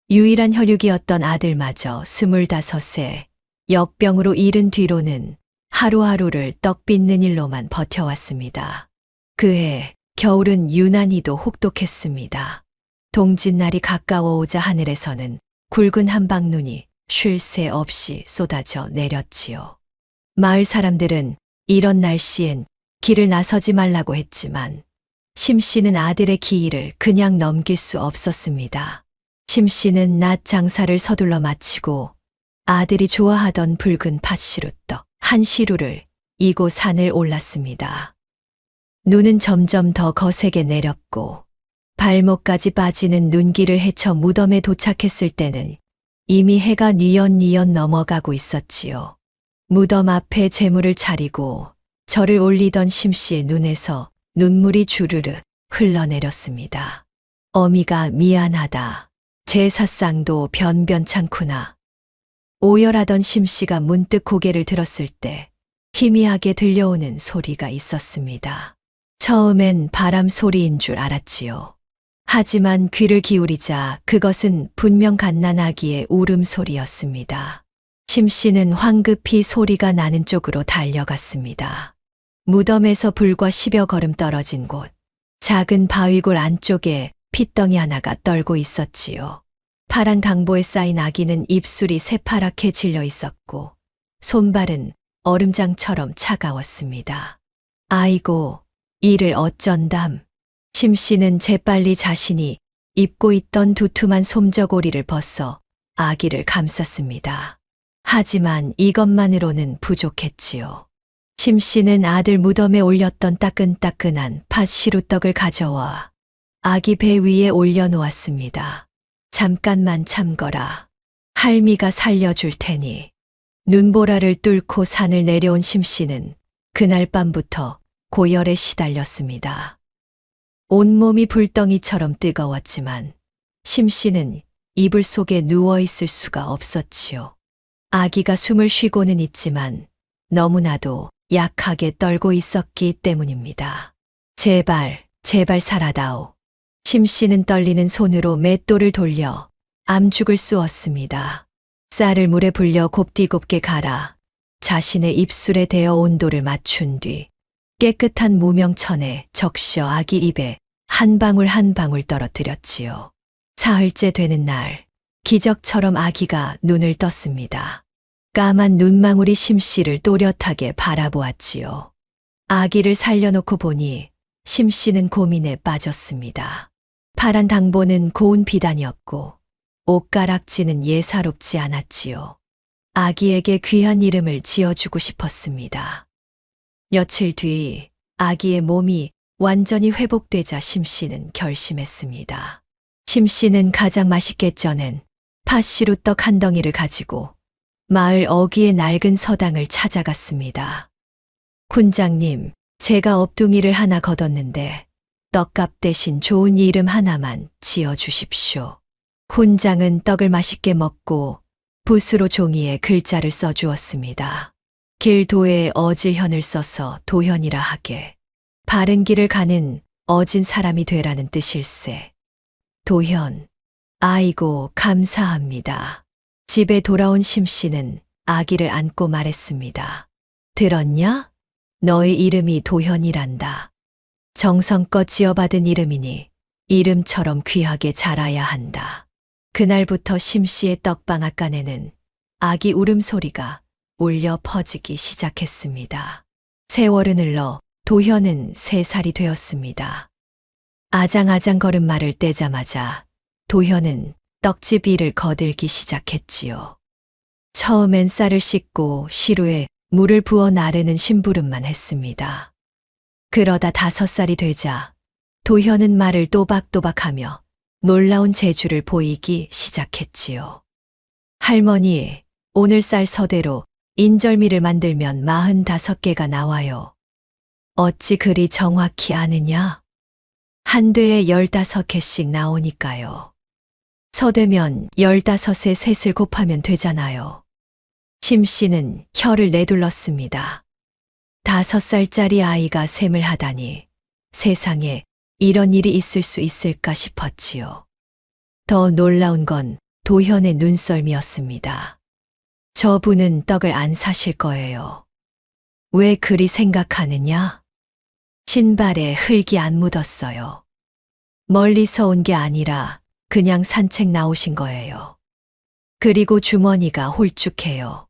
유일한 혈육이었던 아들마저 25세 역병으로 잃은 뒤로는 하루하루를 떡 빚는 일로만 버텨왔습니다. 그해 겨울은 유난히도 혹독했습니다. 동짓날이 가까워오자 하늘에서는 굵은 한방눈이 쉴 새 없이 쏟아져 내렸지요. 마을 사람들은 이런 날씨엔 길을 나서지 말라고 했지만 심씨는 아들의 기일을 그냥 넘길 수 없었습니다. 심씨는 낮 장사를 서둘러 마치고 아들이 좋아하던 붉은 팥시루떡 한 시루를 이고 산을 올랐습니다. 눈은 점점 더 거세게 내렸고 발목까지 빠지는 눈길을 헤쳐 무덤에 도착했을 때는 이미 해가 뉘엿뉘엿 넘어가고 있었지요. 무덤 앞에 재물을 차리고 절을 올리던 심씨의 눈에서 눈물이 주르르 흘러내렸습니다. 어미가 미안하다. 제사상도 변변찮구나. 오열하던 심씨가 문득 고개를 들었을 때 희미하게 들려오는 소리가 있었습니다. 처음엔 바람 소리인 줄 알았지요. 하지만 귀를 기울이자 그것은 분명 갓난아기의 울음소리였습니다. 심씨는 황급히 소리가 나는 쪽으로 달려갔습니다. 무덤에서 불과 10여 걸음 떨어진 곳, 작은 바위굴 안쪽에 핏덩이 하나가 떨고 있었지요. 파란 강보에 쌓인 아기는 입술이 새파랗게 질려 있었고 손발은 얼음장처럼 차가웠습니다. 아이고, 이를 어쩐담. 심씨는 재빨리 자신이 입고 있던 두툼한 솜저고리를 벗어 아기를 감쌌습니다. 하지만 이것만으로는 부족했지요. 심씨는 아들 무덤에 올렸던 따끈따끈한 팥 시루떡을 가져와 아기 배 위에 올려놓았습니다. 잠깐만 참거라. 할미가 살려줄 테니. 눈보라를 뚫고 산을 내려온 심씨는 그날 밤부터 고열에 시달렸습니다. 온몸이 불덩이처럼 뜨거웠지만 심씨는 이불 속에 누워있을 수가 없었지요. 아기가 숨을 쉬고는 있지만 너무나도 약하게 떨고 있었기 때문입니다. 제발, 제발 살아다오. 심씨는 떨리는 손으로 맷돌을 돌려 암죽을 쑤었습니다. 쌀을 물에 불려 곱디곱게 갈아 자신의 입술에 대어 온도를 맞춘 뒤 깨끗한 무명천에 적셔 아기 입에 한 방울 한 방울 떨어뜨렸지요. 사흘째 되는 날, 기적처럼 아기가 눈을 떴습니다. 까만 눈망울이 심씨를 또렷하게 바라보았지요. 아기를 살려놓고 보니 심씨는 고민에 빠졌습니다. 파란 당보는 고운 비단이었고 옷가락지는 예사롭지 않았지요. 아기에게 귀한 이름을 지어주고 싶었습니다. 며칠 뒤 아기의 몸이 완전히 회복되자 심씨는 결심했습니다. 심씨는 가장 맛있게 쪄낸 팥시루떡 한 덩이를 가지고 마을 어귀의 낡은 서당을 찾아갔습니다. 군장님, 제가 업둥이를 하나 거뒀는데 떡값 대신 좋은 이름 하나만 지어주십시오. 군장은 떡을 맛있게 먹고 붓으로 종이에 글자를 써주었습니다. 길도에 어질현을 써서 도현이라 하게. 바른 길을 가는 어진 사람이 되라는 뜻일세. 도현. 아이고, 감사합니다. 집에 돌아온 심씨는 아기를 안고 말했습니다. 들었냐? 너의 이름이 도현이란다. 정성껏 지어받은 이름이니 이름처럼 귀하게 자라야 한다. 그날부터 심씨의 떡방앗간에는 아기 울음소리가 울려 퍼지기 시작했습니다. 세월은 흘러 도현은 3살이 되었습니다. 아장아장 걸음마를 떼자마자 도현은 떡집 일을 거들기 시작했지요. 처음엔 쌀을 씻고 시루에 물을 부어 나르는 심부름만 했습니다. 그러다 5살이 되자 도현은 말을 또박또박하며 놀라운 재주를 보이기 시작했지요. 할머니, 오늘 쌀 서대로 인절미를 만들면 45개가 나와요. 어찌 그리 정확히 아느냐? 한 되에 15개씩 나오니까요. 서되면 15에 셋을 곱하면 되잖아요. 심씨는 혀를 내둘렀습니다. 5살짜리 아이가 셈을 하다니 세상에 이런 일이 있을 수 있을까 싶었지요. 더 놀라운 건 도현의 눈썰미였습니다. 저분은 떡을 안 사실 거예요. 왜 그리 생각하느냐? 신발에 흙이 안 묻었어요. 멀리서 온 게 아니라 그냥 산책 나오신 거예요. 그리고 주머니가 홀쭉해요.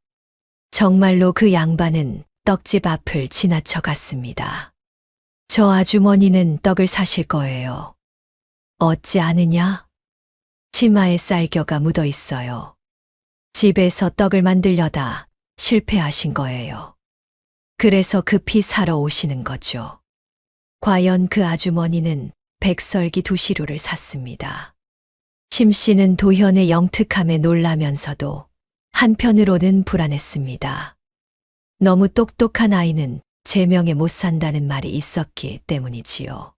정말로 그 양반은 떡집 앞을 지나쳐 갔습니다. 저 아주머니는 떡을 사실 거예요. 어찌 아느냐? 치마에 쌀겨가 묻어 있어요. 집에서 떡을 만들려다 실패하신 거예요. 그래서 급히 사러 오시는 거죠. 과연 그 아주머니는 백설기 2시루를 샀습니다. 심 씨는 도현의 영특함에 놀라면서도 한편으로는 불안했습니다. 너무 똑똑한 아이는 제명에 못 산다는 말이 있었기 때문이지요.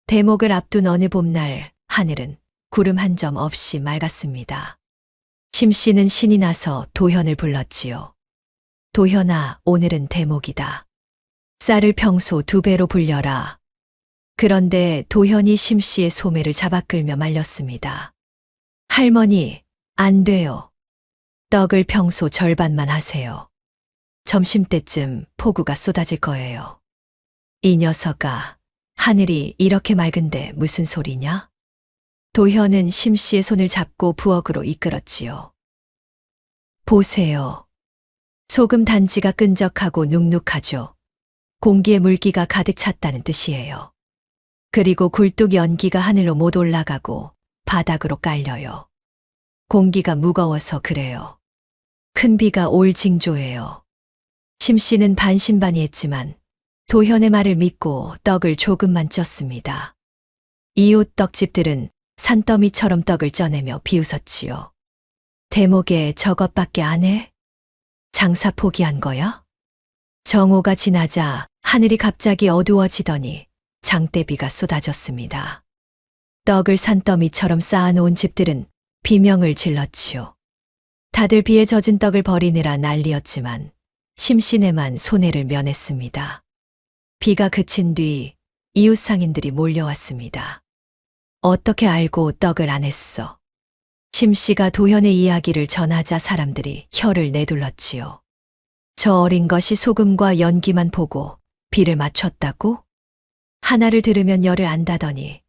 대목을 앞둔 어느 봄날 하늘은 구름 한 점 없이 맑았습니다. 심 씨는 신이 나서 도현을 불렀지요. 도현아, 오늘은 대목이다. 쌀을 평소 2배로 불려라. 그런데 도현이 심 씨의 소매를 잡아 끌며 말렸습니다. 할머니, 안 돼요. 떡을 평소 절반만 하세요. 점심때쯤 폭우가 쏟아질 거예요. 이 녀석아, 하늘이 이렇게 맑은데 무슨 소리냐? 도현은 심 씨의 손을 잡고 부엌으로 이끌었지요. 보세요. 소금 단지가 끈적하고 눅눅하죠. 공기에 물기가 가득 찼다는 뜻이에요. 그리고 굴뚝 연기가 하늘로 못 올라가고 바닥으로 깔려요. 공기가 무거워서 그래요. 큰 비가 올 징조예요. 심 씨는 반신반의했지만 도현의 말을 믿고 떡을 조금만 쪘습니다. 이웃 떡집들은 산더미처럼 떡을 쪄내며 비웃었지요. 대목에 저것밖에 안 해? 장사 포기한 거야? 정오가 지나자 하늘이 갑자기 어두워지더니 장대비가 쏟아졌습니다. 떡을 산더미처럼 쌓아놓은 집들은 비명을 질렀지요. 다들 비에 젖은 떡을 버리느라 난리였지만 심씨네만 손해를 면했습니다. 비가 그친 뒤 이웃 상인들이 몰려왔습니다. 어떻게 알고 떡을 안 했어? 심씨가 도현의 이야기를 전하자 사람들이 혀를 내둘렀지요. 저 어린 것이 소금과 연기만 보고 비를 맞췄다고? 하나를 들으면 열을 안다더니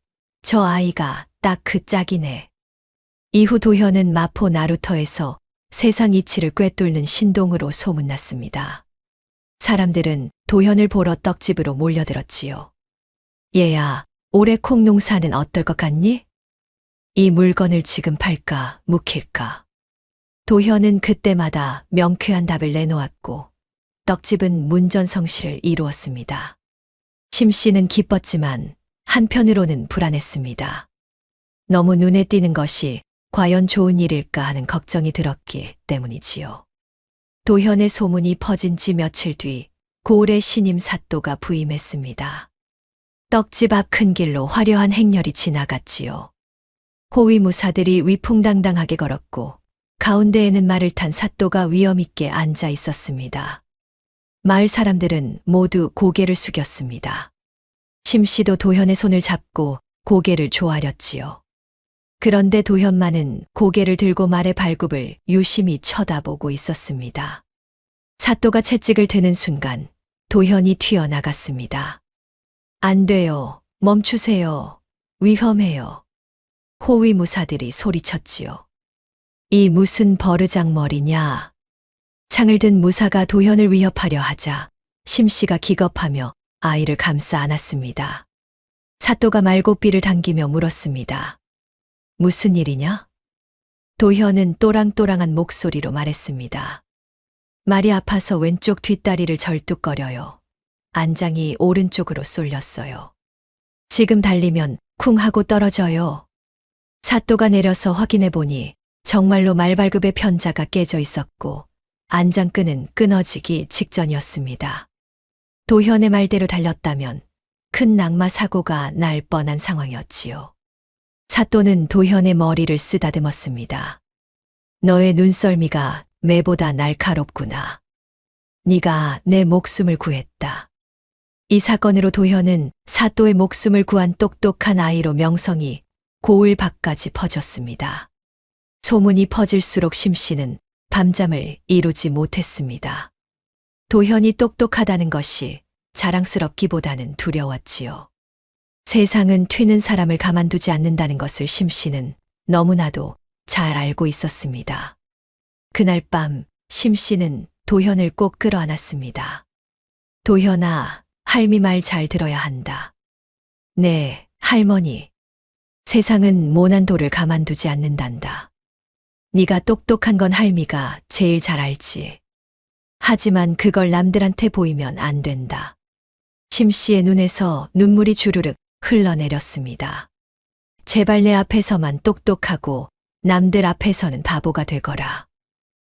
저 아이가 딱 그 짝이네. 이후 도현은 마포 나루터에서 세상 이치를 꿰뚫는 신동으로 소문났습니다. 사람들은 도현을 보러 떡집으로 몰려들었지요. 얘야, 올해 콩 농사는 어떨 것 같니? 이 물건을 지금 팔까, 묵힐까? 도현은 그때마다 명쾌한 답을 내놓았고 떡집은 문전성시를 이루었습니다. 심씨는 기뻤지만 한편으로는 불안했습니다. 너무 눈에 띄는 것이 과연 좋은 일일까 하는 걱정이 들었기 때문이지요. 도현의 소문이 퍼진 지 며칠 뒤 고을의 신임 사또가 부임했습니다. 떡집 앞 큰 길로 화려한 행렬이 지나갔지요. 호위무사들이 위풍당당하게 걸었고 가운데에는 말을 탄 사또가 위엄있게 앉아 있었습니다. 마을 사람들은 모두 고개를 숙였습니다. 심씨도 도현의 손을 잡고 고개를 조아렸지요. 그런데 도현만은 고개를 들고 말의 발굽을 유심히 쳐다보고 있었습니다. 사또가 채찍을 드는 순간 도현이 튀어나갔습니다. 안 돼요. 멈추세요. 위험해요. 호위무사들이 소리쳤지요. 이 무슨 버르장머리냐. 창을 든 무사가 도현을 위협하려 하자 심씨가 기겁하며 아이를 감싸 안았습니다. 사또가 말고삐를 당기며 물었습니다. 무슨 일이냐? 도현은 또랑또랑한 목소리로 말했습니다. 말이 아파서 왼쪽 뒷다리를 절뚝거려요. 안장이 오른쪽으로 쏠렸어요. 지금 달리면 쿵 하고 떨어져요. 사또가 내려서 확인해 보니 정말로 말발굽의 편자가 깨져 있었고 안장끈은 끊어지기 직전이었습니다. 도현의 말대로 달렸다면 큰 낙마 사고가 날 뻔한 상황이었지요. 사또는 도현의 머리를 쓰다듬었습니다. 너의 눈썰미가 매보다 날카롭구나. 네가 내 목숨을 구했다. 이 사건으로 도현은 사또의 목숨을 구한 똑똑한 아이로 명성이 고을 밖까지 퍼졌습니다. 소문이 퍼질수록 심씨는 밤잠을 이루지 못했습니다. 도현이 똑똑하다는 것이 자랑스럽기보다는 두려웠지요. 세상은 튀는 사람을 가만두지 않는다는 것을 심씨는 너무나도 잘 알고 있었습니다. 그날 밤 심씨는 도현을 꼭 끌어안았습니다. 도현아, 할미 말 잘 들어야 한다. 네, 할머니. 세상은 모난 돌을 가만두지 않는단다. 네가 똑똑한 건 할미가 제일 잘 알지. 하지만 그걸 남들한테 보이면 안 된다. 심 씨의 눈에서 눈물이 주르륵 흘러내렸습니다. 제발 내 앞에서만 똑똑하고 남들 앞에서는 바보가 되거라.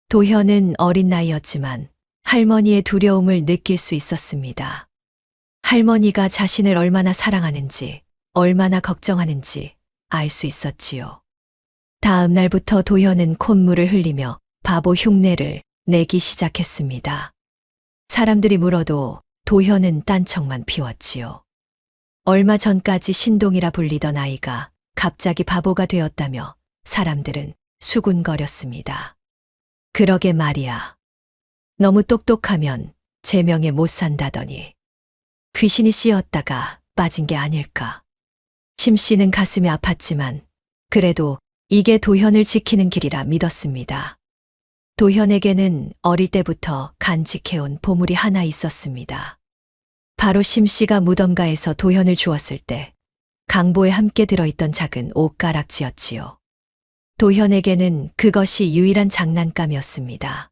도현은 어린 나이였지만 할머니의 두려움을 느낄 수 있었습니다. 할머니가 자신을 얼마나 사랑하는지, 얼마나 걱정하는지 알 수 있었지요. 다음 날부터 도현은 콧물을 흘리며 바보 흉내를 내기 시작했습니다. 사람들이 물어도 도현은 딴청만 피웠지요. 얼마 전까지 신동이라 불리던 아이가 갑자기 바보가 되었다며 사람들은 수군거렸습니다. 그러게 말이야. 너무 똑똑하면 제명에 못 산다더니 귀신이 씌었다가 빠진 게 아닐까. 심 씨는 가슴이 아팠지만 그래도 이게 도현을 지키는 길이라 믿었습니다. 도현에게는 어릴 때부터 간직해온 보물이 하나 있었습니다. 바로 심 씨가 무덤가에서 도현을 주었을 때 강보에 함께 들어있던 작은 옷가락지였지요. 도현에게는 그것이 유일한 장난감이었습니다.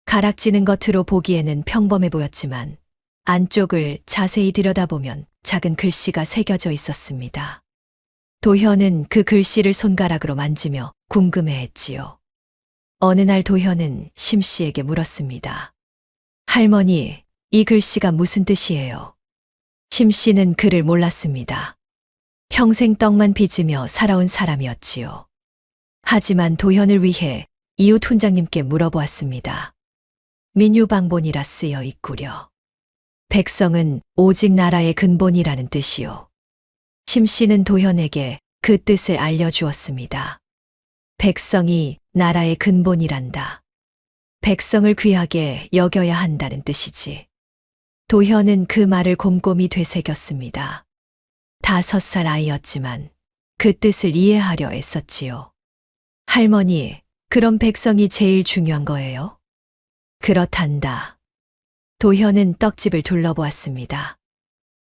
가락지는 겉으로 보기에는 평범해 보였지만 안쪽을 자세히 들여다보면 작은 글씨가 새겨져 있었습니다. 도현은 그 글씨를 손가락으로 만지며 궁금해했지요. 어느 날 도현은 심 씨에게 물었습니다. 할머니, 이 글씨가 무슨 뜻이에요? 심 씨는 글을 몰랐습니다. 평생 떡만 빚으며 살아온 사람이었지요. 하지만 도현을 위해 이웃 훈장님께 물어보았습니다. 민유방본이라 쓰여 있구려. 백성은 오직 나라의 근본이라는 뜻이요. 심 씨는 도현에게 그 뜻을 알려주었습니다. 백성이 나라의 근본이란다. 백성을 귀하게 여겨야 한다는 뜻이지. 도현은 그 말을 곰곰이 되새겼습니다. 5살 아이였지만 그 뜻을 이해하려 애썼지요. 할머니, 그럼 백성이 제일 중요한 거예요? 그렇단다. 도현은 떡집을 둘러보았습니다.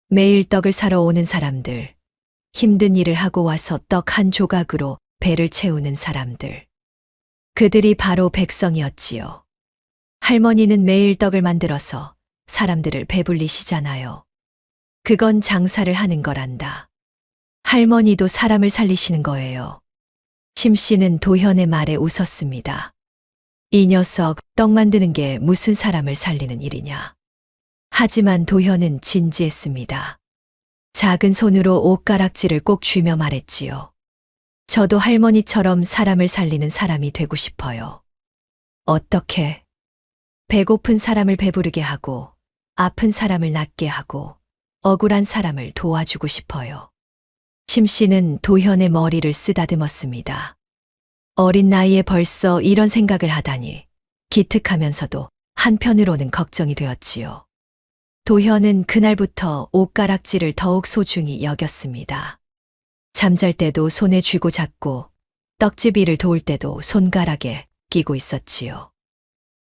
매일 떡을 사러 오는 사람들, 힘든 일을 하고 와서 떡 한 조각으로 배를 채우는 사람들. 그들이 바로 백성이었지요. 할머니는 매일 떡을 만들어서 사람들을 배불리시잖아요. 그건 장사를 하는 거란다. 할머니도 사람을 살리시는 거예요. 심 씨는 도현의 말에 웃었습니다. 이 녀석, 떡 만드는 게 무슨 사람을 살리는 일이냐. 하지만 도현은 진지했습니다. 작은 손으로 옷가락지를 꼭 쥐며 말했지요. 저도 할머니처럼 사람을 살리는 사람이 되고 싶어요. 어떻게? 배고픈 사람을 배부르게 하고, 아픈 사람을 낫게 하고, 억울한 사람을 도와주고 싶어요. 심 씨는 도현의 머리를 쓰다듬었습니다. 어린 나이에 벌써 이런 생각을 하다니 기특하면서도 한편으로는 걱정이 되었지요. 도현은 그날부터 옷가락지를 더욱 소중히 여겼습니다. 잠잘 때도 손에 쥐고 잤고 떡집 일을 도울 때도 손가락에 끼고 있었지요.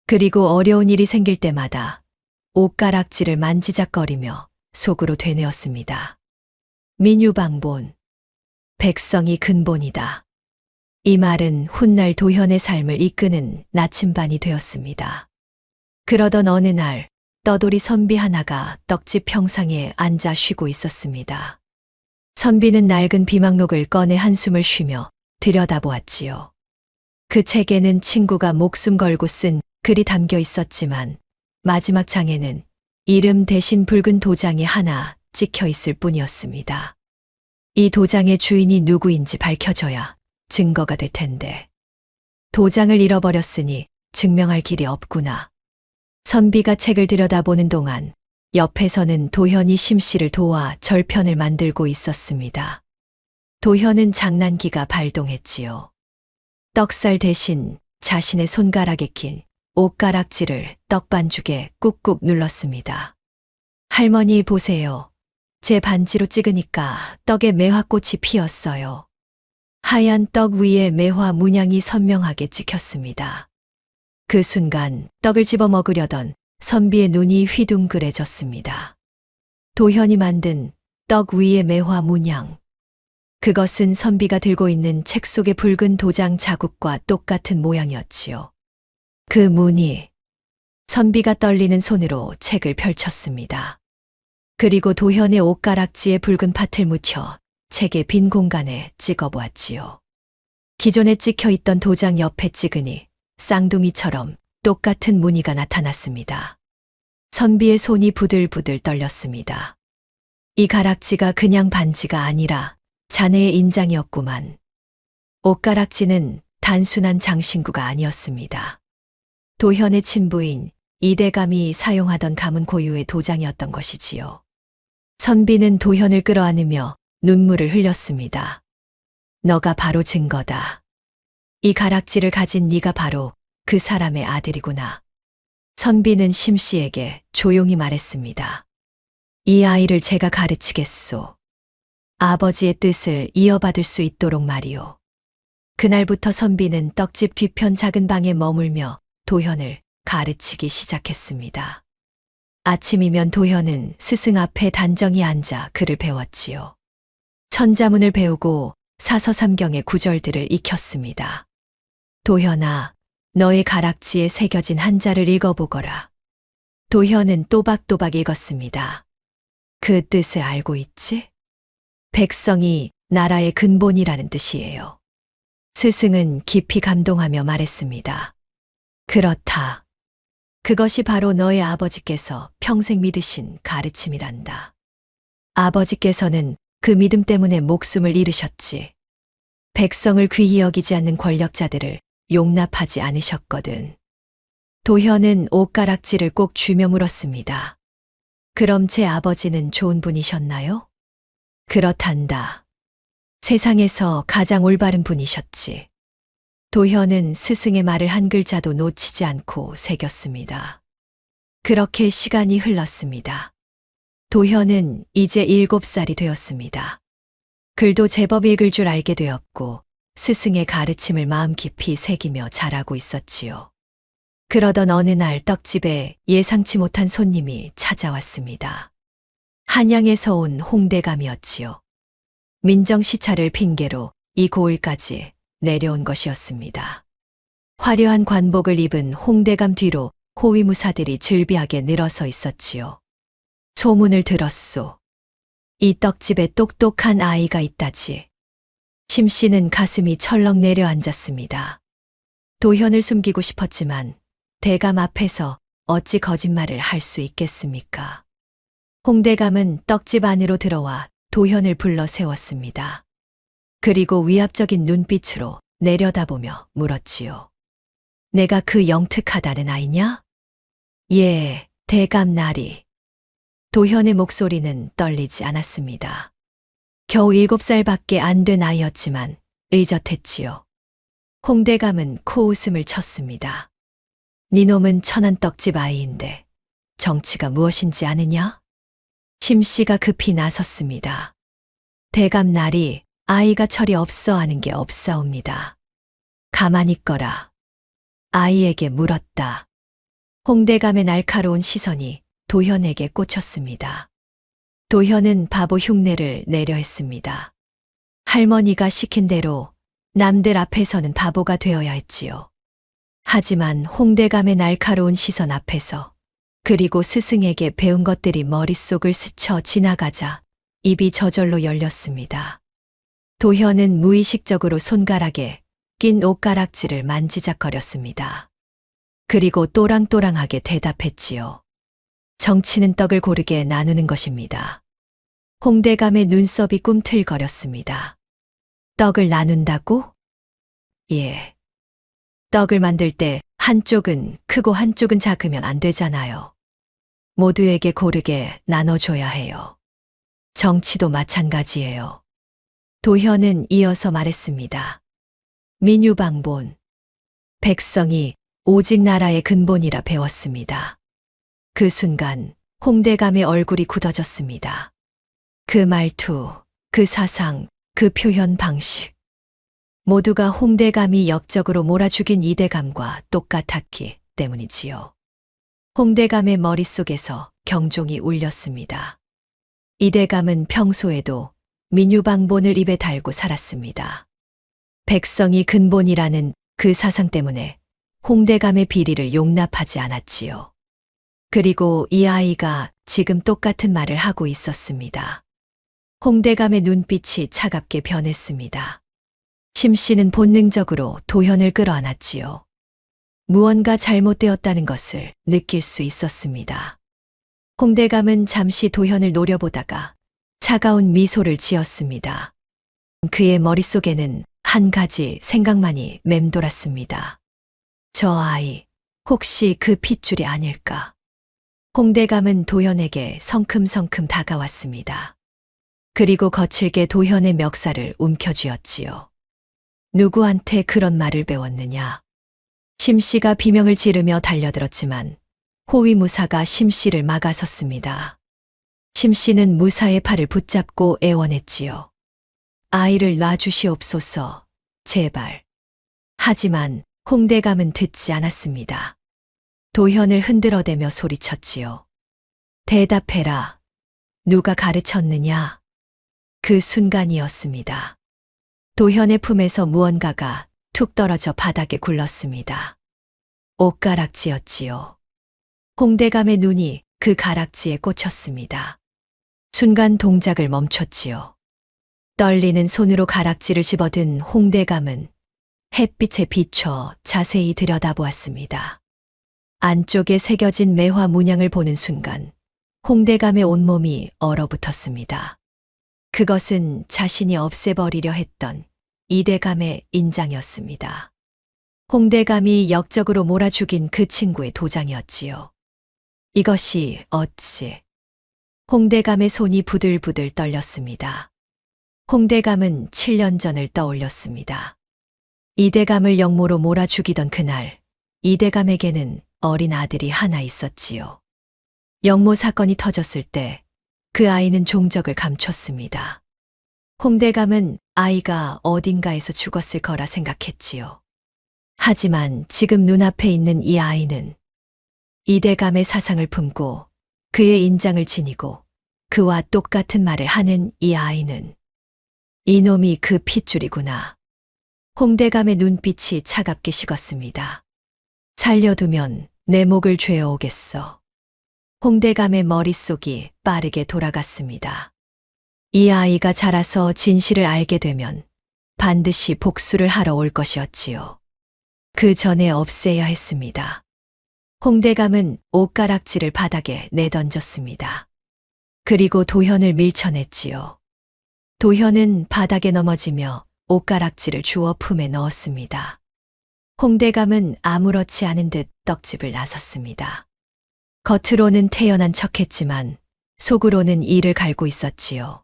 그리고 어려운 일이 생길 때마다 옷가락지를 만지작거리며 속으로 되뇌었습니다. 민유방본, 백성이 근본이다. 이 말은 훗날 도현의 삶을 이끄는 나침반이 되었습니다. 그러던 어느 날 떠돌이 선비 하나가 떡집 평상에 앉아 쉬고 있었습니다. 선비는 낡은 비망록을 꺼내 한숨을 쉬며 들여다보았지요. 그 책에는 친구가 목숨 걸고 쓴 글이 담겨 있었지만 마지막 장에는 이름 대신 붉은 도장이 하나 찍혀 있을 뿐이었습니다. 이 도장의 주인이 누구인지 밝혀져야 증거가 될 텐데. 도장을 잃어버렸으니 증명할 길이 없구나. 선비가 책을 들여다보는 동안 옆에서는 도현이 심 씨를 도와 절편을 만들고 있었습니다. 도현은 장난기가 발동했지요. 떡살 대신 자신의 손가락에 낀 옷가락지를 떡반죽에 꾹꾹 눌렀습니다. 할머니 보세요. 제 반지로 찍으니까 떡에 매화꽃이 피었어요. 하얀 떡 위에 매화 문양이 선명하게 찍혔습니다. 그 순간 떡을 집어 먹으려던 선비의 눈이 휘둥그레졌습니다. 도현이 만든 떡 위의 매화 문양. 그것은 선비가 들고 있는 책 속의 붉은 도장 자국과 똑같은 모양이었지요. 그 무늬. 선비가 떨리는 손으로 책을 펼쳤습니다. 그리고 도현의 옷가락지에 붉은 팥을 묻혀 책의 빈 공간에 찍어보았지요. 기존에 찍혀 있던 도장 옆에 찍으니 쌍둥이처럼 똑같은 무늬가 나타났습니다. 선비의 손이 부들부들 떨렸습니다. 이 가락지가 그냥 반지가 아니라 자네의 인장이었구만. 옷가락지는 단순한 장신구가 아니었습니다. 도현의 친부인 이대감이 사용하던 가문 고유의 도장이었던 것이지요. 선비는 도현을 끌어안으며 눈물을 흘렸습니다. 너가 바로 증거다. 이 가락지를 가진 네가 바로 그 사람의 아들이구나. 선비는 심씨에게 조용히 말했습니다. 이 아이를 제가 가르치겠소. 아버지의 뜻을 이어받을 수 있도록 말이오. 그날부터 선비는 떡집 뒤편 작은 방에 머물며 도현을 가르치기 시작했습니다. 아침이면 도현은 스승 앞에 단정히 앉아 글을 배웠지요. 천자문을 배우고 사서삼경의 구절들을 익혔습니다. 도현아, 너의 가락지에 새겨진 한자를 읽어보거라. 도현은 또박또박 읽었습니다. 그 뜻을 알고 있지? 백성이 나라의 근본이라는 뜻이에요. 스승은 깊이 감동하며 말했습니다. 그렇다. 그것이 바로 너의 아버지께서 평생 믿으신 가르침이란다. 아버지께서는 그 믿음 때문에 목숨을 잃으셨지. 백성을 귀히 여기지 않는 권력자들을 용납하지 않으셨거든. 도현은 옷가락지를 꼭 쥐며 물었습니다. 그럼 제 아버지는 좋은 분이셨나요? 그렇단다. 세상에서 가장 올바른 분이셨지. 도현은 스승의 말을 한 글자도 놓치지 않고 새겼습니다. 그렇게 시간이 흘렀습니다. 도현은 이제 7살이 되었습니다. 글도 제법 읽을 줄 알게 되었고 스승의 가르침을 마음 깊이 새기며 자라고 있었지요. 그러던 어느 날 떡집에 예상치 못한 손님이 찾아왔습니다. 한양에서 온 홍대감이었지요. 민정시차를 핑계로 이 고을까지 내려온 것이었습니다. 화려한 관복을 입은 홍대감 뒤로 호위무사들이 즐비하게 늘어서 있었지요. 소문을 들었소. 이 떡집에 똑똑한 아이가 있다지. 심씨는 가슴이 철렁 내려앉았습니다. 도현을 숨기고 싶었지만 대감 앞에서 어찌 거짓말을 할 수 있겠습니까? 홍대감은 떡집 안으로 들어와 도현을 불러 세웠습니다. 그리고 위압적인 눈빛으로 내려다보며 물었지요. 내가 그 영특하다는 아이냐? 예, 대감 나리. 도현의 목소리는 떨리지 않았습니다. 겨우 7살밖에 안 된 아이였지만 의젓했지요. 홍대감은 코웃음을 쳤습니다. 니놈은 천안 떡집 아이인데 정치가 무엇인지 아느냐? 심씨가 급히 나섰습니다. 대감 나리, 아이가 철이 없어 하는 게 없사옵니다. 가만히 있거라. 아이에게 물었다. 홍대감의 날카로운 시선이 도현에게 꽂혔습니다. 도현은 바보 흉내를 내려 했습니다. 할머니가 시킨 대로 남들 앞에서는 바보가 되어야 했지요. 하지만 홍대감의 날카로운 시선 앞에서 그리고 스승에게 배운 것들이 머릿속을 스쳐 지나가자 입이 저절로 열렸습니다. 도현은 무의식적으로 손가락에 낀 옷가락지를 만지작거렸습니다. 그리고 또랑또랑하게 대답했지요. 정치는 떡을 고르게 나누는 것입니다. 홍대감의 눈썹이 꿈틀거렸습니다. 떡을 나눈다고? 예. 떡을 만들 때 한쪽은 크고 한쪽은 작으면 안 되잖아요. 모두에게 고르게 나눠줘야 해요. 정치도 마찬가지예요. 도현은 이어서 말했습니다. 민유방본. 백성이 오직 나라의 근본이라 배웠습니다. 그 순간 홍대감의 얼굴이 굳어졌습니다. 그 말투, 그 사상, 그 표현 방식. 모두가 홍대감이 역적으로 몰아죽인 이대감과 똑같았기 때문이지요. 홍대감의 머릿속에서 경종이 울렸습니다. 이대감은 평소에도 민유방본을 입에 달고 살았습니다. 백성이 근본이라는 그 사상 때문에 홍대감의 비리를 용납하지 않았지요. 그리고 이 아이가 지금 똑같은 말을 하고 있었습니다. 홍대감의 눈빛이 차갑게 변했습니다. 심 씨는 본능적으로 도현을 끌어안았지요. 무언가 잘못되었다는 것을 느낄 수 있었습니다. 홍대감은 잠시 도현을 노려보다가 차가운 미소를 지었습니다. 그의 머릿속에는 한 가지 생각만이 맴돌았습니다. 저 아이, 혹시 그 핏줄이 아닐까? 홍대감은 도현에게 성큼성큼 다가왔습니다. 그리고 거칠게 도현의 멱살을 움켜쥐었지요. 누구한테 그런 말을 배웠느냐? 심 씨가 비명을 지르며 달려들었지만 호위 무사가 심 씨를 막아섰습니다. 심 씨는 무사의 팔을 붙잡고 애원했지요. 아이를 놔주시옵소서, 제발. 하지만 홍대감은 듣지 않았습니다. 도현을 흔들어대며 소리쳤지요. 대답해라. 누가 가르쳤느냐? 그 순간이었습니다. 도현의 품에서 무언가가 툭 떨어져 바닥에 굴렀습니다. 옷가락지였지요. 홍대감의 눈이 그 가락지에 꽂혔습니다. 순간 동작을 멈췄지요. 떨리는 손으로 가락지를 집어든 홍대감은 햇빛에 비춰 자세히 들여다보았습니다. 안쪽에 새겨진 매화 문양을 보는 순간 홍대감의 온몸이 얼어붙었습니다. 그것은 자신이 없애버리려 했던 이대감의 인장이었습니다. 홍대감이 역적으로 몰아 죽인 그 친구의 도장이었지요. 이것이 어찌... 홍대감의 손이 부들부들 떨렸습니다. 홍대감은 7년 전을 떠올렸습니다. 이대감을 역모로 몰아 죽이던 그날, 이대감에게는 어린 아들이 하나 있었지요. 역모 사건이 터졌을 때 그 아이는 종적을 감췄습니다. 홍대감은 아이가 어딘가에서 죽었을 거라 생각했지요. 하지만 지금 눈앞에 있는 이 아이는 이대감의 사상을 품고 그의 인장을 지니고 그와 똑같은 말을 하는 이 아이는 이놈이 그 핏줄이구나. 홍대감의 눈빛이 차갑게 식었습니다. 살려두면 내 목을 죄어오겠어. 홍대감의 머릿속이 빠르게 돌아갔습니다. 이 아이가 자라서 진실을 알게 되면 반드시 복수를 하러 올 것이었지요. 그 전에 없애야 했습니다. 홍대감은 옷가락지를 바닥에 내던졌습니다. 그리고 도현을 밀쳐냈지요. 도현은 바닥에 넘어지며 옷가락지를 주워 품에 넣었습니다. 홍대감은 아무렇지 않은 듯 떡집을 나섰습니다. 겉으로는 태연한 척했지만 속으로는 이를 갈고 있었지요.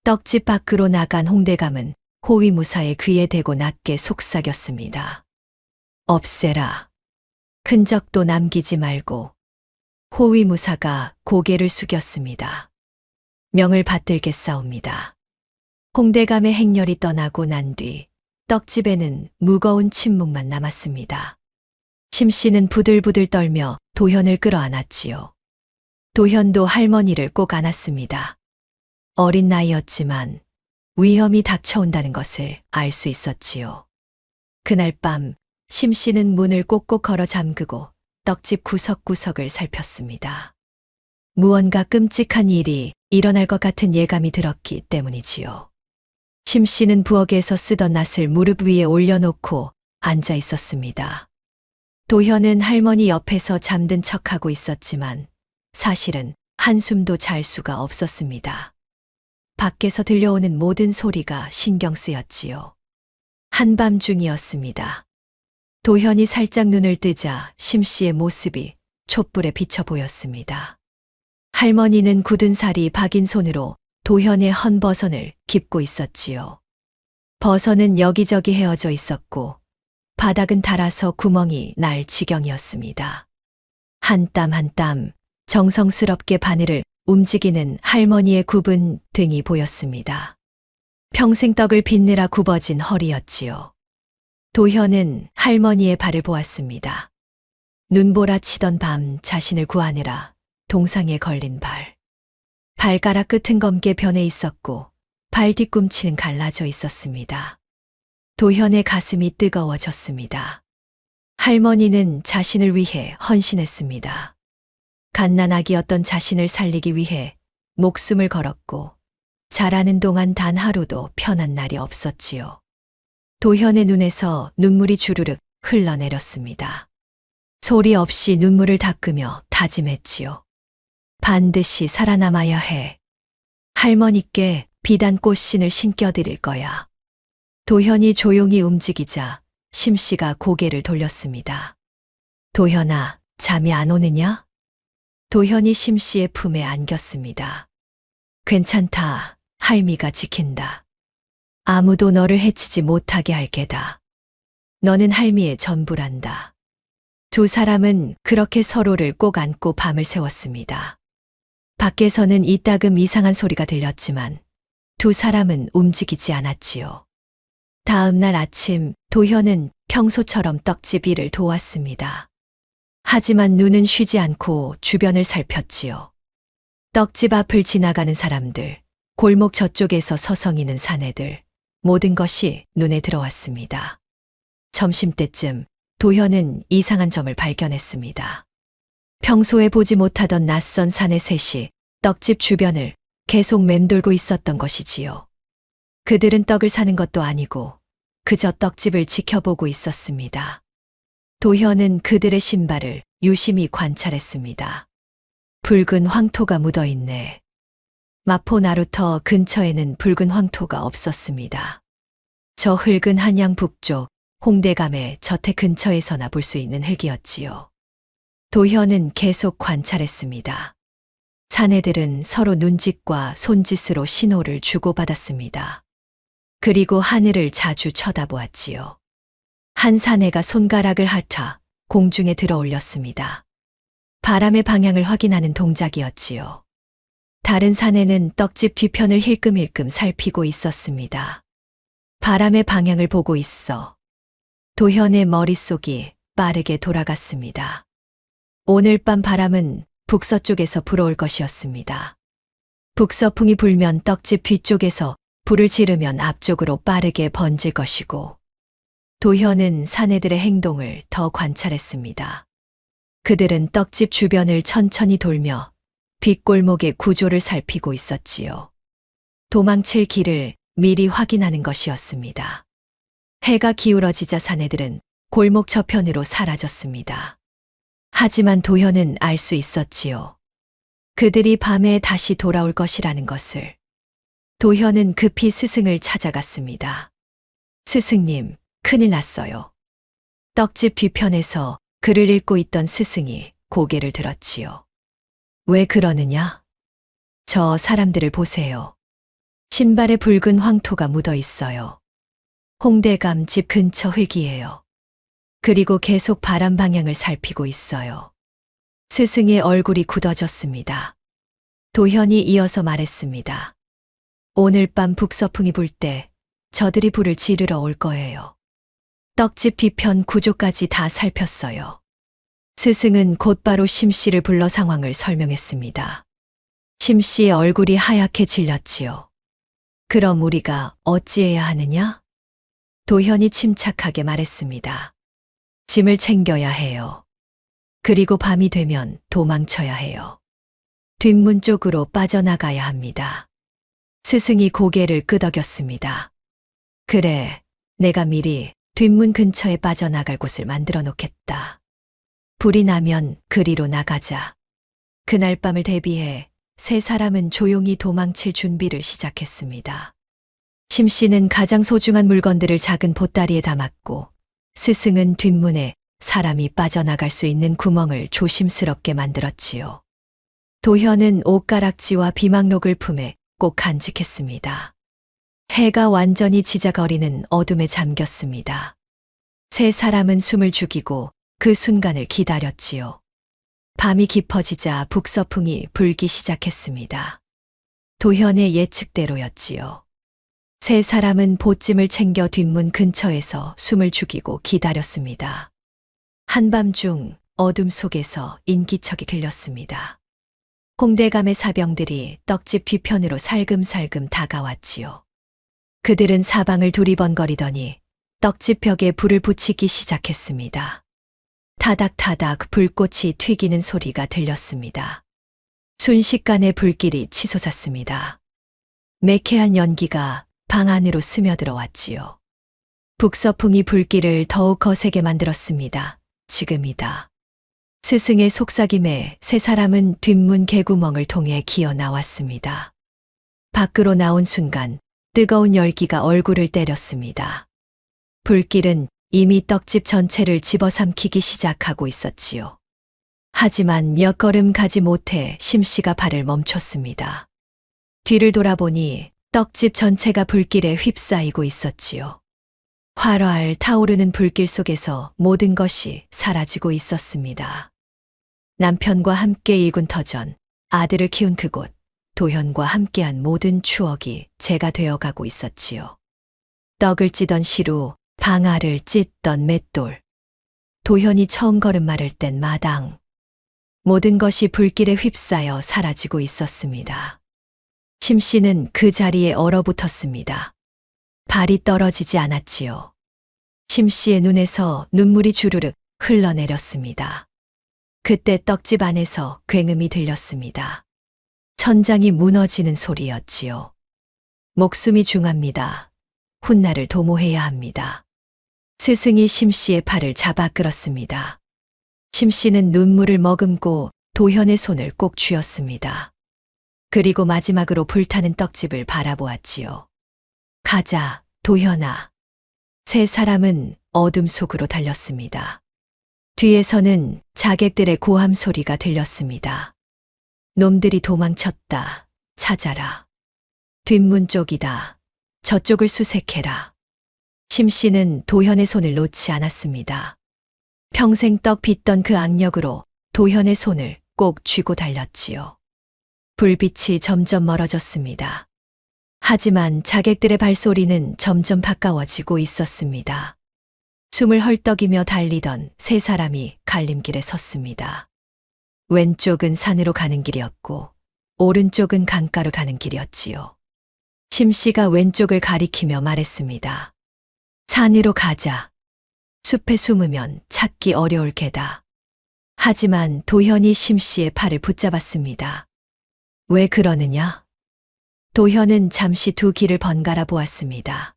떡집 밖으로 나간 홍대감은 호위무사의 귀에 대고 낮게 속삭였습니다. 없애라. 흔적도 남기지 말고. 호위무사가 고개를 숙였습니다. 명을 받들겠사옵니다. 홍대감의 행렬이 떠나고 난 뒤 떡집에는 무거운 침묵만 남았습니다. 심 씨는 부들부들 떨며 도현을 끌어안았지요. 도현도 할머니를 꼭 안았습니다. 어린 나이였지만 위험이 닥쳐온다는 것을 알 수 있었지요. 그날 밤 심 씨는 문을 꼭꼭 걸어 잠그고 떡집 구석구석을 살폈습니다. 무언가 끔찍한 일이 일어날 것 같은 예감이 들었기 때문이지요. 심 씨는 부엌에서 쓰던 낫을 무릎 위에 올려놓고 앉아 있었습니다. 도현은 할머니 옆에서 잠든 척하고 있었지만 사실은 한숨도 잘 수가 없었습니다. 밖에서 들려오는 모든 소리가 신경 쓰였지요. 한밤중이었습니다. 도현이 살짝 눈을 뜨자 심 씨의 모습이 촛불에 비쳐 보였습니다. 할머니는 굳은 살이 박인 손으로 도현의 헌버선을 깁고 있었지요. 버선은 여기저기 헤어져 있었고 바닥은 닳아서 구멍이 날 지경이었습니다. 한 땀 한 땀 정성스럽게 바늘을 움직이는 할머니의 굽은 등이 보였습니다. 평생 떡을 빚느라 굽어진 허리였지요. 도현은 할머니의 발을 보았습니다. 눈보라 치던 밤 자신을 구하느라 동상에 걸린 발. 발가락 끝은 검게 변해 있었고 발 뒤꿈치는 갈라져 있었습니다. 도현의 가슴이 뜨거워졌습니다. 할머니는 자신을 위해 헌신했습니다. 갓난아기였던 자신을 살리기 위해 목숨을 걸었고 자라는 동안 단 하루도 편한 날이 없었지요. 도현의 눈에서 눈물이 주르륵 흘러내렸습니다. 소리 없이 눈물을 닦으며 다짐했지요. 반드시 살아남아야 해. 할머니께 비단 꽃신을 신겨드릴 거야. 도현이 조용히 움직이자 심씨가 고개를 돌렸습니다. 도현아, 잠이 안 오느냐? 도현이 심씨의 품에 안겼습니다. 괜찮다. 할미가 지킨다. 아무도 너를 해치지 못하게 할 게다. 너는 할미의 전부란다. 두 사람은 그렇게 서로를 꼭 안고 밤을 새웠습니다. 밖에서는 이따금 이상한 소리가 들렸지만 두 사람은 움직이지 않았지요. 다음 날 아침 도현은 평소처럼 떡집 일을 도왔습니다. 하지만 눈은 쉬지 않고 주변을 살폈지요. 떡집 앞을 지나가는 사람들, 골목 저쪽에서 서성이는 사내들, 모든 것이 눈에 들어왔습니다. 점심때쯤 도현은 이상한 점을 발견했습니다. 평소에 보지 못하던 낯선 사내 셋이 떡집 주변을 계속 맴돌고 있었던 것이지요. 그들은 떡을 사는 것도 아니고 그저 떡집을 지켜보고 있었습니다. 도현은 그들의 신발을 유심히 관찰했습니다. 붉은 황토가 묻어있네. 마포 나루터 근처에는 붉은 황토가 없었습니다. 저 흙은 한양 북쪽 홍대감의 저택 근처에서나 볼 수 있는 흙이었지요. 도현은 계속 관찰했습니다. 사내들은 서로 눈짓과 손짓으로 신호를 주고받았습니다. 그리고 하늘을 자주 쳐다보았지요. 한 사내가 손가락을 핥아 공중에 들어 올렸습니다. 바람의 방향을 확인하는 동작이었지요. 다른 사내는 떡집 뒤편을 힐끔힐끔 살피고 있었습니다. 바람의 방향을 보고 있어. 도현의 머릿속이 빠르게 돌아갔습니다. 오늘 밤 바람은 북서쪽에서 불어올 것이었습니다. 북서풍이 불면 떡집 뒤쪽에서 불을 지르면 앞쪽으로 빠르게 번질 것이고, 도현은 사내들의 행동을 더 관찰했습니다. 그들은 떡집 주변을 천천히 돌며 뒷골목의 구조를 살피고 있었지요. 도망칠 길을 미리 확인하는 것이었습니다. 해가 기울어지자 사내들은 골목 저편으로 사라졌습니다. 하지만 도현은 알 수 있었지요. 그들이 밤에 다시 돌아올 것이라는 것을. 도현은 급히 스승을 찾아갔습니다. 스승님, 큰일 났어요. 떡집 뒤편에서 글을 읽고 있던 스승이 고개를 들었지요. 왜 그러느냐? 저 사람들을 보세요. 신발에 붉은 황토가 묻어 있어요. 홍대감 집 근처 흙이에요. 그리고 계속 바람 방향을 살피고 있어요. 스승의 얼굴이 굳어졌습니다. 도현이 이어서 말했습니다. 오늘 밤 북서풍이 불 때 저들이 불을 지르러 올 거예요. 떡집 뒤편 구조까지 다 살폈어요. 스승은 곧바로 심씨를 불러 상황을 설명했습니다. 심씨의 얼굴이 하얗게 질렸지요. 그럼 우리가 어찌해야 하느냐? 도현이 침착하게 말했습니다. 짐을 챙겨야 해요. 그리고 밤이 되면 도망쳐야 해요. 뒷문 쪽으로 빠져나가야 합니다. 스승이 고개를 끄덕였습니다. 그래, 내가 미리 뒷문 근처에 빠져나갈 곳을 만들어 놓겠다. 불이 나면 그리로 나가자. 그날 밤을 대비해 세 사람은 조용히 도망칠 준비를 시작했습니다. 심씨는 가장 소중한 물건들을 작은 보따리에 담았고, 스승은 뒷문에 사람이 빠져나갈 수 있는 구멍을 조심스럽게 만들었지요. 도현은 옷가락지와 비망록을 품에 꼭 간직했습니다. 해가 완전히 지자거리는 어둠에 잠겼습니다. 세 사람은 숨을 죽이고 그 순간을 기다렸지요. 밤이 깊어지자 북서풍이 불기 시작했습니다. 도현의 예측대로였지요. 세 사람은 보찜을 챙겨 뒷문 근처에서 숨을 죽이고 기다렸습니다. 한밤중 어둠 속에서 인기척이 들렸습니다. 홍대감의 사병들이 떡집 뒤편으로 살금살금 다가왔지요. 그들은 사방을 두리번거리더니 떡집 벽에 불을 붙이기 시작했습니다. 타닥타닥 불꽃이 튀기는 소리가 들렸습니다. 순식간에 불길이 치솟았습니다. 매캐한 연기가 방 안으로 스며들어왔지요. 북서풍이 불길을 더욱 거세게 만들었습니다. 지금이다. 스승의 속삭임에 세 사람은 뒷문 개구멍을 통해 기어 나왔습니다. 밖으로 나온 순간 뜨거운 열기가 얼굴을 때렸습니다. 불길은 이미 떡집 전체를 집어삼키기 시작하고 있었지요. 하지만 몇 걸음 가지 못해 심씨가 발을 멈췄습니다. 뒤를 돌아보니 떡집 전체가 불길에 휩싸이고 있었지요. 활활 타오르는 불길 속에서 모든 것이 사라지고 있었습니다. 남편과 함께 일군 터전, 아들을 키운 그곳, 도현과 함께한 모든 추억이 제가 되어가고 있었지요. 떡을 찌던 시루, 방아를 찢던 맷돌, 도현이 처음 걸음마를 뗀 마당, 모든 것이 불길에 휩싸여 사라지고 있었습니다. 심씨는 그 자리에 얼어붙었습니다. 발이 떨어지지 않았지요. 심씨의 눈에서 눈물이 주르륵 흘러내렸습니다. 그때 떡집 안에서 굉음이 들렸습니다. 천장이 무너지는 소리였지요. 목숨이 중합니다. 훗날을 도모해야 합니다. 스승이 심씨의 팔을 잡아 끌었습니다. 심씨는 눈물을 머금고 도현의 손을 꼭 쥐었습니다. 그리고 마지막으로 불타는 떡집을 바라보았지요. 가자, 도현아. 세 사람은 어둠 속으로 달렸습니다. 뒤에서는 자객들의 고함 소리가 들렸습니다. 놈들이 도망쳤다. 찾아라. 뒷문 쪽이다. 저쪽을 수색해라. 심씨는 도현의 손을 놓지 않았습니다. 평생 떡 빚던 그 악력으로 도현의 손을 꼭 쥐고 달렸지요. 불빛이 점점 멀어졌습니다. 하지만 자객들의 발소리는 점점 가까워지고 있었습니다. 숨을 헐떡이며 달리던 세 사람이 갈림길에 섰습니다. 왼쪽은 산으로 가는 길이었고 오른쪽은 강가로 가는 길이었지요. 심씨가 왼쪽을 가리키며 말했습니다. 산으로 가자. 숲에 숨으면 찾기 어려울 게다. 하지만 도현이 심씨의 팔을 붙잡았습니다. 왜 그러느냐? 도현은 잠시 두 길을 번갈아 보았습니다.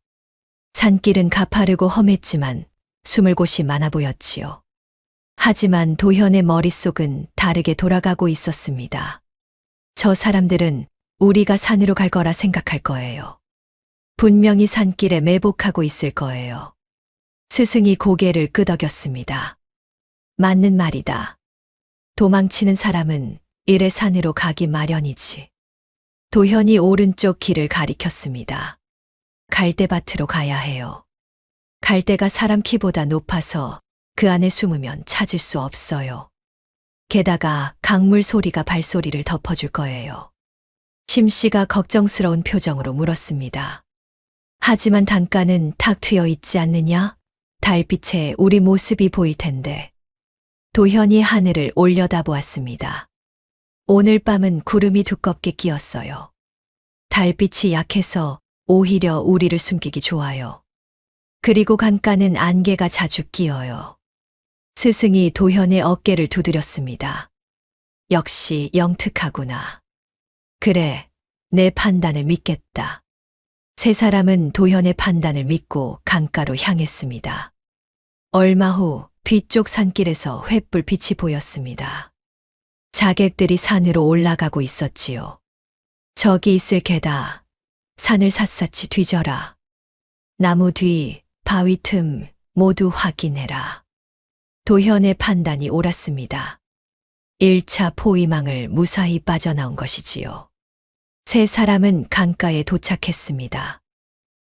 산길은 가파르고 험했지만 숨을 곳이 많아 보였지요. 하지만 도현의 머릿속은 다르게 돌아가고 있었습니다. 저 사람들은 우리가 산으로 갈 거라 생각할 거예요. 분명히 산길에 매복하고 있을 거예요. 스승이 고개를 끄덕였습니다. 맞는 말이다. 도망치는 사람은 이래 산으로 가기 마련이지. 도현이 오른쪽 길을 가리켰습니다. 갈대밭으로 가야 해요. 갈대가 사람 키보다 높아서 그 안에 숨으면 찾을 수 없어요. 게다가 강물 소리가 발소리를 덮어줄 거예요. 심씨가 걱정스러운 표정으로 물었습니다. 하지만 단가는 탁 트여 있지 않느냐? 달빛에 우리 모습이 보일 텐데. 도현이 하늘을 올려다보았습니다. 오늘 밤은 구름이 두껍게 끼었어요. 달빛이 약해서 오히려 우리를 숨기기 좋아요. 그리고 강가는 안개가 자주 끼어요. 스승이 도현의 어깨를 두드렸습니다. 역시 영특하구나. 그래, 내 판단을 믿겠다. 세 사람은 도현의 판단을 믿고 강가로 향했습니다. 얼마 후 뒤쪽 산길에서 횃불 빛이 보였습니다. 자객들이 산으로 올라가고 있었지요. 저기 있을 게다. 산을 샅샅이 뒤져라. 나무 뒤, 바위 틈 모두 확인해라. 도현의 판단이 옳았습니다. 1차 포위망을 무사히 빠져나온 것이지요. 세 사람은 강가에 도착했습니다.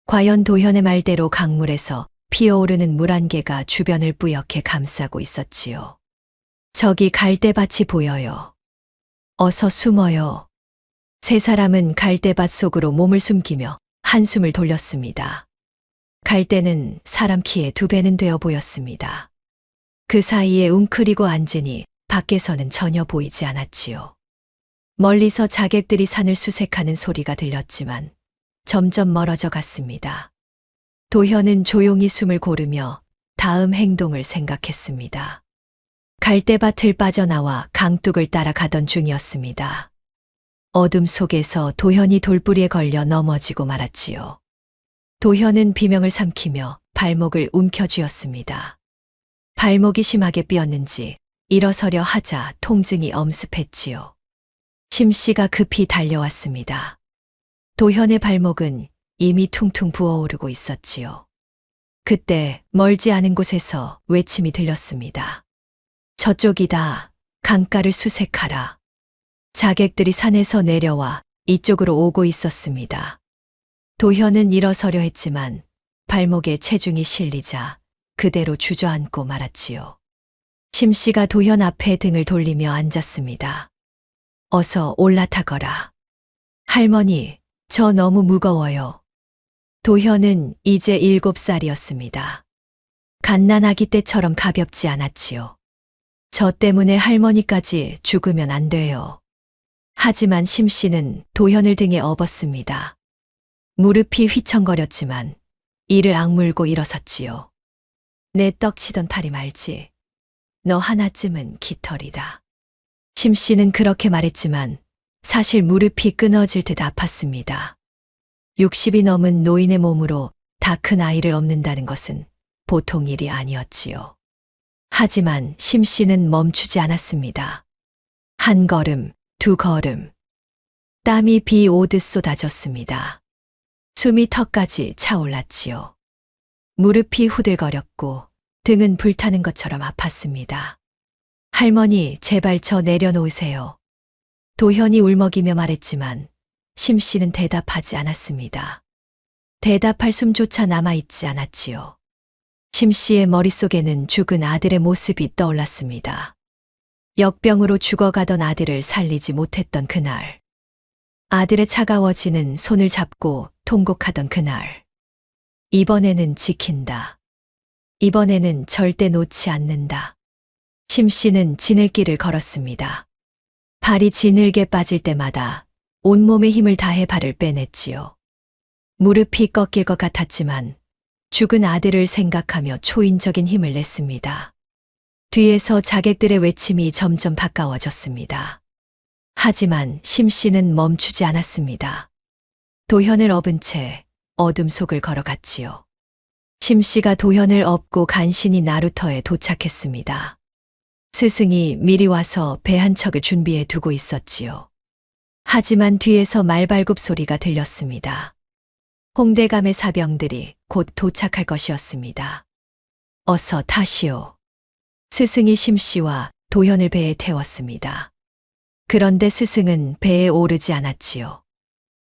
과연 도현의 말대로 강물에서 피어오르는 물안개가 주변을 뿌옇게 감싸고 있었지요. 저기 갈대밭이 보여요. 어서 숨어요. 세 사람은 갈대밭 속으로 몸을 숨기며 한숨을 돌렸습니다. 갈대는 사람 키의 2배는 되어 보였습니다. 그 사이에 웅크리고 앉으니 밖에서는 전혀 보이지 않았지요. 멀리서 자객들이 산을 수색하는 소리가 들렸지만 점점 멀어져 갔습니다. 도현은 조용히 숨을 고르며 다음 행동을 생각했습니다. 갈대밭을 빠져나와 강둑을 따라 가던 중이었습니다. 어둠 속에서 도현이 돌부리에 걸려 넘어지고 말았지요. 도현은 비명을 삼키며 발목을 움켜쥐었습니다. 발목이 심하게 삐었는지 일어서려 하자 통증이 엄습했지요. 심씨가 급히 달려왔습니다. 도현의 발목은 이미 퉁퉁 부어오르고 있었지요. 그때 멀지 않은 곳에서 외침이 들렸습니다. 저쪽이다. 강가를 수색하라. 자객들이 산에서 내려와 이쪽으로 오고 있었습니다. 도현은 일어서려 했지만 발목에 체중이 실리자 그대로 주저앉고 말았지요. 심씨가 도현 앞에 등을 돌리며 앉았습니다. 어서 올라타거라. 할머니, 저 너무 무거워요. 도현은 이제 7살이었습니다. 갓난아기 때처럼 가볍지 않았지요. 저 때문에 할머니까지 죽으면 안 돼요. 하지만 심씨는 도현을 등에 업었습니다. 무릎이 휘청거렸지만 이를 악물고 일어섰지요. 내 떡치던 팔이 말지. 너 하나쯤은 깃털이다. 심씨는 그렇게 말했지만 사실 무릎이 끊어질 듯 아팠습니다. 60이 넘은 노인의 몸으로 다 큰 아이를 업는다는 것은 보통 일이 아니었지요. 하지만 심씨는 멈추지 않았습니다. 한 걸음, 두 걸음. 땀이 비 오듯 쏟아졌습니다. 숨이 턱까지 차올랐지요. 무릎이 후들거렸고 등은 불타는 것처럼 아팠습니다. 할머니, 제발 저 내려놓으세요. 도현이 울먹이며 말했지만 심씨는 대답하지 않았습니다. 대답할 숨조차 남아있지 않았지요. 심씨의 머릿속에는 죽은 아들의 모습이 떠올랐습니다. 역병으로 죽어가던 아들을 살리지 못했던 그날. 아들의 차가워지는 손을 잡고 통곡하던 그날. 이번에는 지킨다. 이번에는 절대 놓지 않는다. 심씨는 지늘길을 걸었습니다. 발이 지늘게 빠질 때마다 온몸의 힘을 다해 발을 빼냈지요. 무릎이 꺾일 것 같았지만 죽은 아들을 생각하며 초인적인 힘을 냈습니다. 뒤에서 자객들의 외침이 점점 가까워졌습니다. 하지만 심씨는 멈추지 않았습니다. 도현을 업은 채 어둠 속을 걸어갔지요. 심씨가 도현을 업고 간신히 나루터에 도착했습니다. 스승이 미리 와서 배 한 척을 준비해 두고 있었지요. 하지만 뒤에서 말발굽 소리가 들렸습니다. 홍대감의 사병들이 곧 도착할 것이었습니다. 어서 타시오. 스승이 심씨와 도현을 배에 태웠습니다. 그런데 스승은 배에 오르지 않았지요.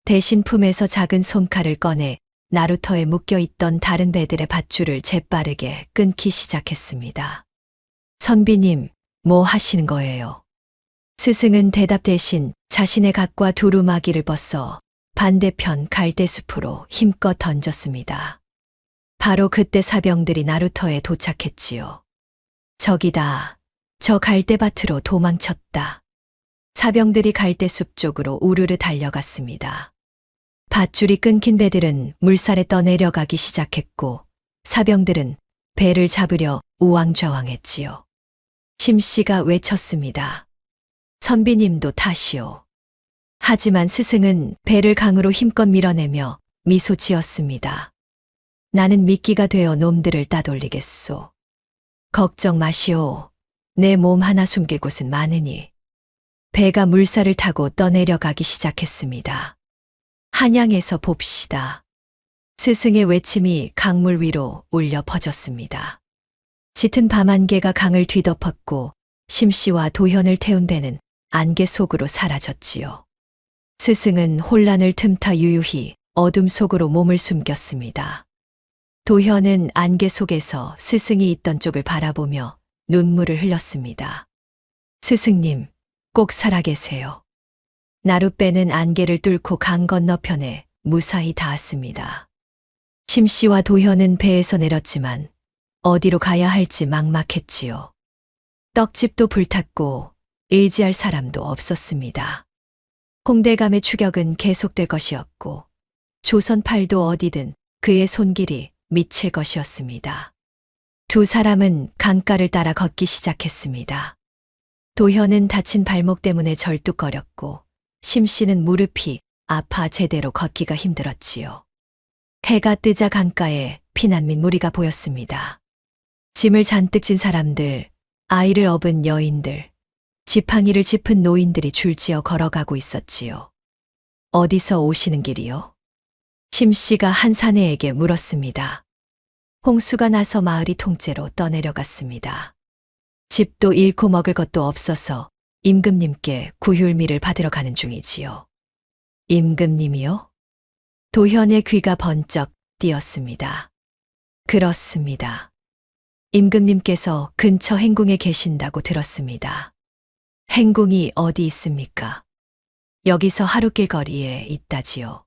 대신 품에서 작은 손칼을 꺼내 나루터에 묶여있던 다른 배들의 밧줄을 재빠르게 끊기 시작했습니다. 선비님, 뭐 하시는 거예요? 스승은 대답 대신 자신의 각과 두루마기를 벗어 반대편 갈대숲으로 힘껏 던졌습니다. 바로 그때 사병들이 나루터에 도착했지요. 저기다, 저 갈대밭으로 도망쳤다. 사병들이 갈대숲 쪽으로 우르르 달려갔습니다. 밧줄이 끊긴 배들은 물살에 떠내려가기 시작했고 사병들은 배를 잡으려 우왕좌왕했지요. 심씨가 외쳤습니다. 선비님도 타시오. 하지만 스승은 배를 강으로 힘껏 밀어내며 미소 지었습니다. 나는 미끼가 되어 놈들을 따돌리겠소. 걱정 마시오. 내 몸 하나 숨길 곳은 많으니. 배가 물살을 타고 떠내려가기 시작했습니다. 한양에서 봅시다. 스승의 외침이 강물 위로 울려 퍼졌습니다. 짙은 밤안개가 강을 뒤덮었고 심씨와 도현을 태운 배는 안개 속으로 사라졌지요. 스승은 혼란을 틈타 유유히 어둠 속으로 몸을 숨겼습니다. 도현은 안개 속에서 스승이 있던 쪽을 바라보며 눈물을 흘렸습니다. 스승님, 꼭 살아계세요. 나룻배는 안개를 뚫고 강 건너편에 무사히 닿았습니다. 심씨와 도현은 배에서 내렸지만 어디로 가야 할지 막막했지요. 떡집도 불탔고 의지할 사람도 없었습니다. 홍대감의 추격은 계속될 것이었고 조선팔도 어디든 그의 손길이 미칠 것이었습니다. 두 사람은 강가를 따라 걷기 시작했습니다. 도현은 다친 발목 때문에 절뚝거렸고 심씨는 무릎이 아파 제대로 걷기가 힘들었지요. 해가 뜨자 강가에 피난민 무리가 보였습니다. 짐을 잔뜩 진 사람들, 아이를 업은 여인들, 지팡이를 짚은 노인들이 줄지어 걸어가고 있었지요. 어디서 오시는 길이요? 심씨가 한 사내에게 물었습니다. 홍수가 나서 마을이 통째로 떠내려갔습니다. 집도 잃고 먹을 것도 없어서 임금님께 구휼미를 받으러 가는 중이지요. 임금님이요? 도현의 귀가 번쩍 띄었습니다. 그렇습니다. 임금님께서 근처 행궁에 계신다고 들었습니다. 행궁이 어디 있습니까? 여기서 하루길 거리에 있다지요.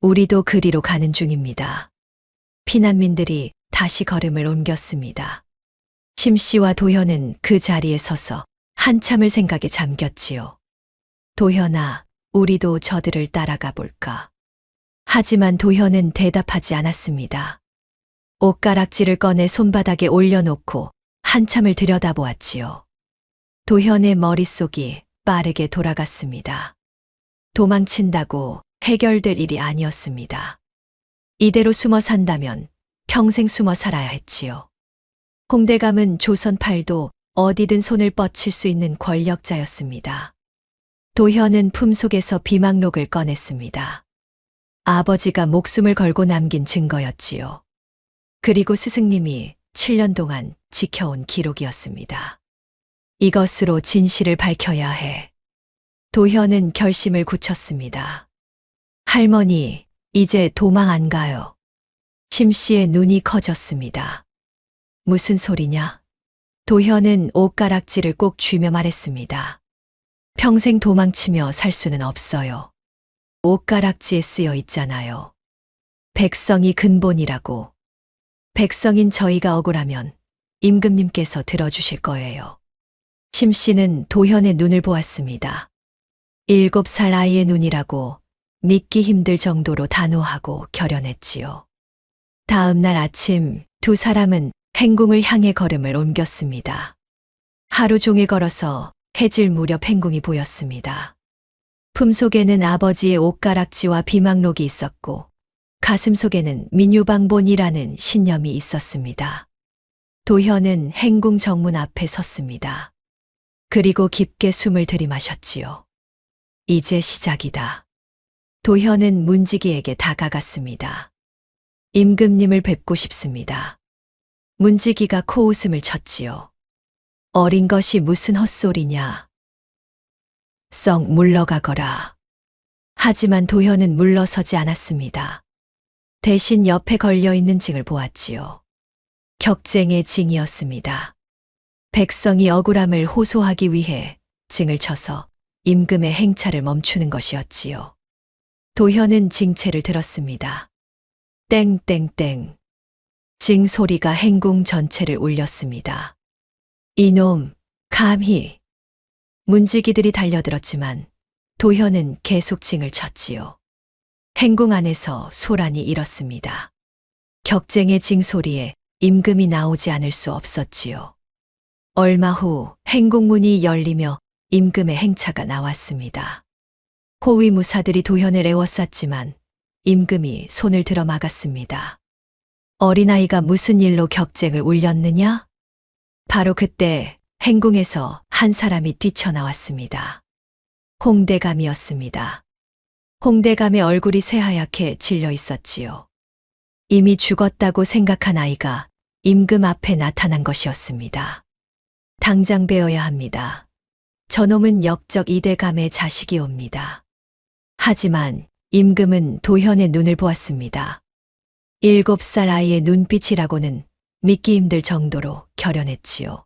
우리도 그리로 가는 중입니다. 피난민들이 다시 걸음을 옮겼습니다. 심씨와 도현은 그 자리에 서서 한참을 생각에 잠겼지요. 도현아, 우리도 저들을 따라가 볼까? 하지만 도현은 대답하지 않았습니다. 옷가락지를 꺼내 손바닥에 올려놓고 한참을 들여다보았지요. 도현의 머릿속이 빠르게 돌아갔습니다. 도망친다고 해결될 일이 아니었습니다. 이대로 숨어 산다면 평생 숨어 살아야 했지요. 홍대감은 조선팔도 어디든 손을 뻗칠 수 있는 권력자였습니다. 도현은 품속에서 비망록을 꺼냈습니다. 아버지가 목숨을 걸고 남긴 증거였지요. 그리고 스승님이 7년 동안 지켜온 기록이었습니다. 이것으로 진실을 밝혀야 해. 도현은 결심을 굳혔습니다. 할머니, 이제 도망 안 가요. 심씨의 눈이 커졌습니다. 무슨 소리냐? 도현은 옷가락지를 꼭 쥐며 말했습니다. 평생 도망치며 살 수는 없어요. 옷가락지에 쓰여 있잖아요. 백성이 근본이라고. 백성인 저희가 억울하면 임금님께서 들어주실 거예요. 심씨는 도현의 눈을 보았습니다. 7살 아이의 눈이라고 믿기 힘들 정도로 단호하고 결연했지요. 다음 날 아침 두 사람은 행궁을 향해 걸음을 옮겼습니다. 하루 종일 걸어서 해질 무렵 행궁이 보였습니다. 품속에는 아버지의 옷가락지와 비망록이 있었고 가슴 속에는 민유방본이라는 신념이 있었습니다. 도현은 행궁 정문 앞에 섰습니다. 그리고 깊게 숨을 들이마셨지요. 이제 시작이다. 도현은 문지기에게 다가갔습니다. 임금님을 뵙고 싶습니다. 문지기가 코웃음을 쳤지요. 어린 것이 무슨 헛소리냐. 썩 물러가거라. 하지만 도현은 물러서지 않았습니다. 대신 옆에 걸려있는 징을 보았지요. 격쟁의 징이었습니다. 백성이 억울함을 호소하기 위해 징을 쳐서 임금의 행차를 멈추는 것이었지요. 도현은 징체를 들었습니다. 땡땡땡. 징 소리가 행궁 전체를 울렸습니다. 이놈, 감히. 문지기들이 달려들었지만 도현은 계속 징을 쳤지요. 행궁 안에서 소란이 일었습니다. 격쟁의 징 소리에 임금이 나오지 않을 수 없었지요. 얼마 후 행궁문이 열리며 임금의 행차가 나왔습니다. 호위무사들이 도현을 에워쌌지만 임금이 손을 들어 막았습니다. 어린아이가 무슨 일로 격쟁을 울렸느냐? 바로 그때 행궁에서 한 사람이 뛰쳐나왔습니다. 홍대감이었습니다. 홍대감의 얼굴이 새하얗게 질려 있었지요. 이미 죽었다고 생각한 아이가 임금 앞에 나타난 것이었습니다. 당장 베어야 합니다. 저놈은 역적 이대감의 자식이옵니다. 하지만 임금은 도현의 눈을 보았습니다. 7살 아이의 눈빛이라고는 믿기 힘들 정도로 결연했지요.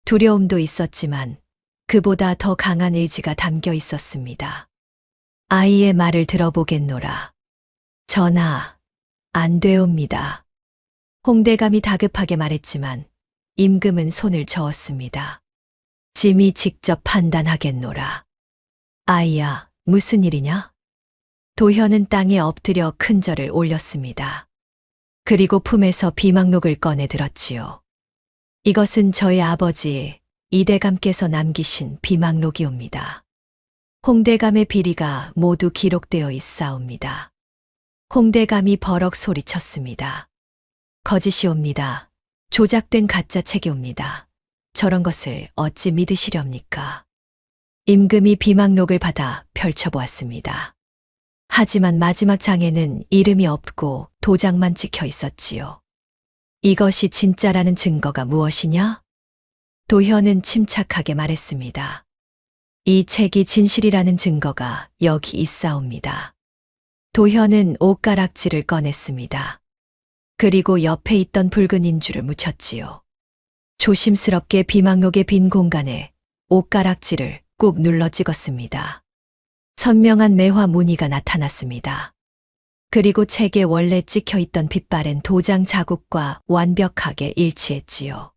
두려움도 있었지만 그보다 더 강한 의지가 담겨 있었습니다. 아이의 말을 들어보겠노라. 전하, 안 되옵니다. 홍대감이 다급하게 말했지만 임금은 손을 저었습니다. 짐이 직접 판단하겠노라. 아이야, 무슨 일이냐? 도현은 땅에 엎드려 큰절을 올렸습니다. 그리고 품에서 비망록을 꺼내 들었지요. 이것은 저희 아버지 이대감께서 남기신 비망록이옵니다. 홍대감의 비리가 모두 기록되어 있사옵니다. 홍대감이 버럭 소리쳤습니다. 거짓이옵니다. 조작된 가짜 책이옵니다. 저런 것을 어찌 믿으시렵니까? 임금이 비망록을 받아 펼쳐보았습니다. 하지만 마지막 장에는 이름이 없고 도장만 찍혀 있었지요. 이것이 진짜라는 증거가 무엇이냐? 도현은 침착하게 말했습니다. 이 책이 진실이라는 증거가 여기 있사옵니다. 도현은 옷가락지를 꺼냈습니다. 그리고 옆에 있던 붉은 인주를 묻혔지요. 조심스럽게 비망록의 빈 공간에 옷가락지를 꾹 눌러 찍었습니다. 선명한 매화 무늬가 나타났습니다. 그리고 책에 원래 찍혀 있던 빛바랜 도장 자국과 완벽하게 일치했지요.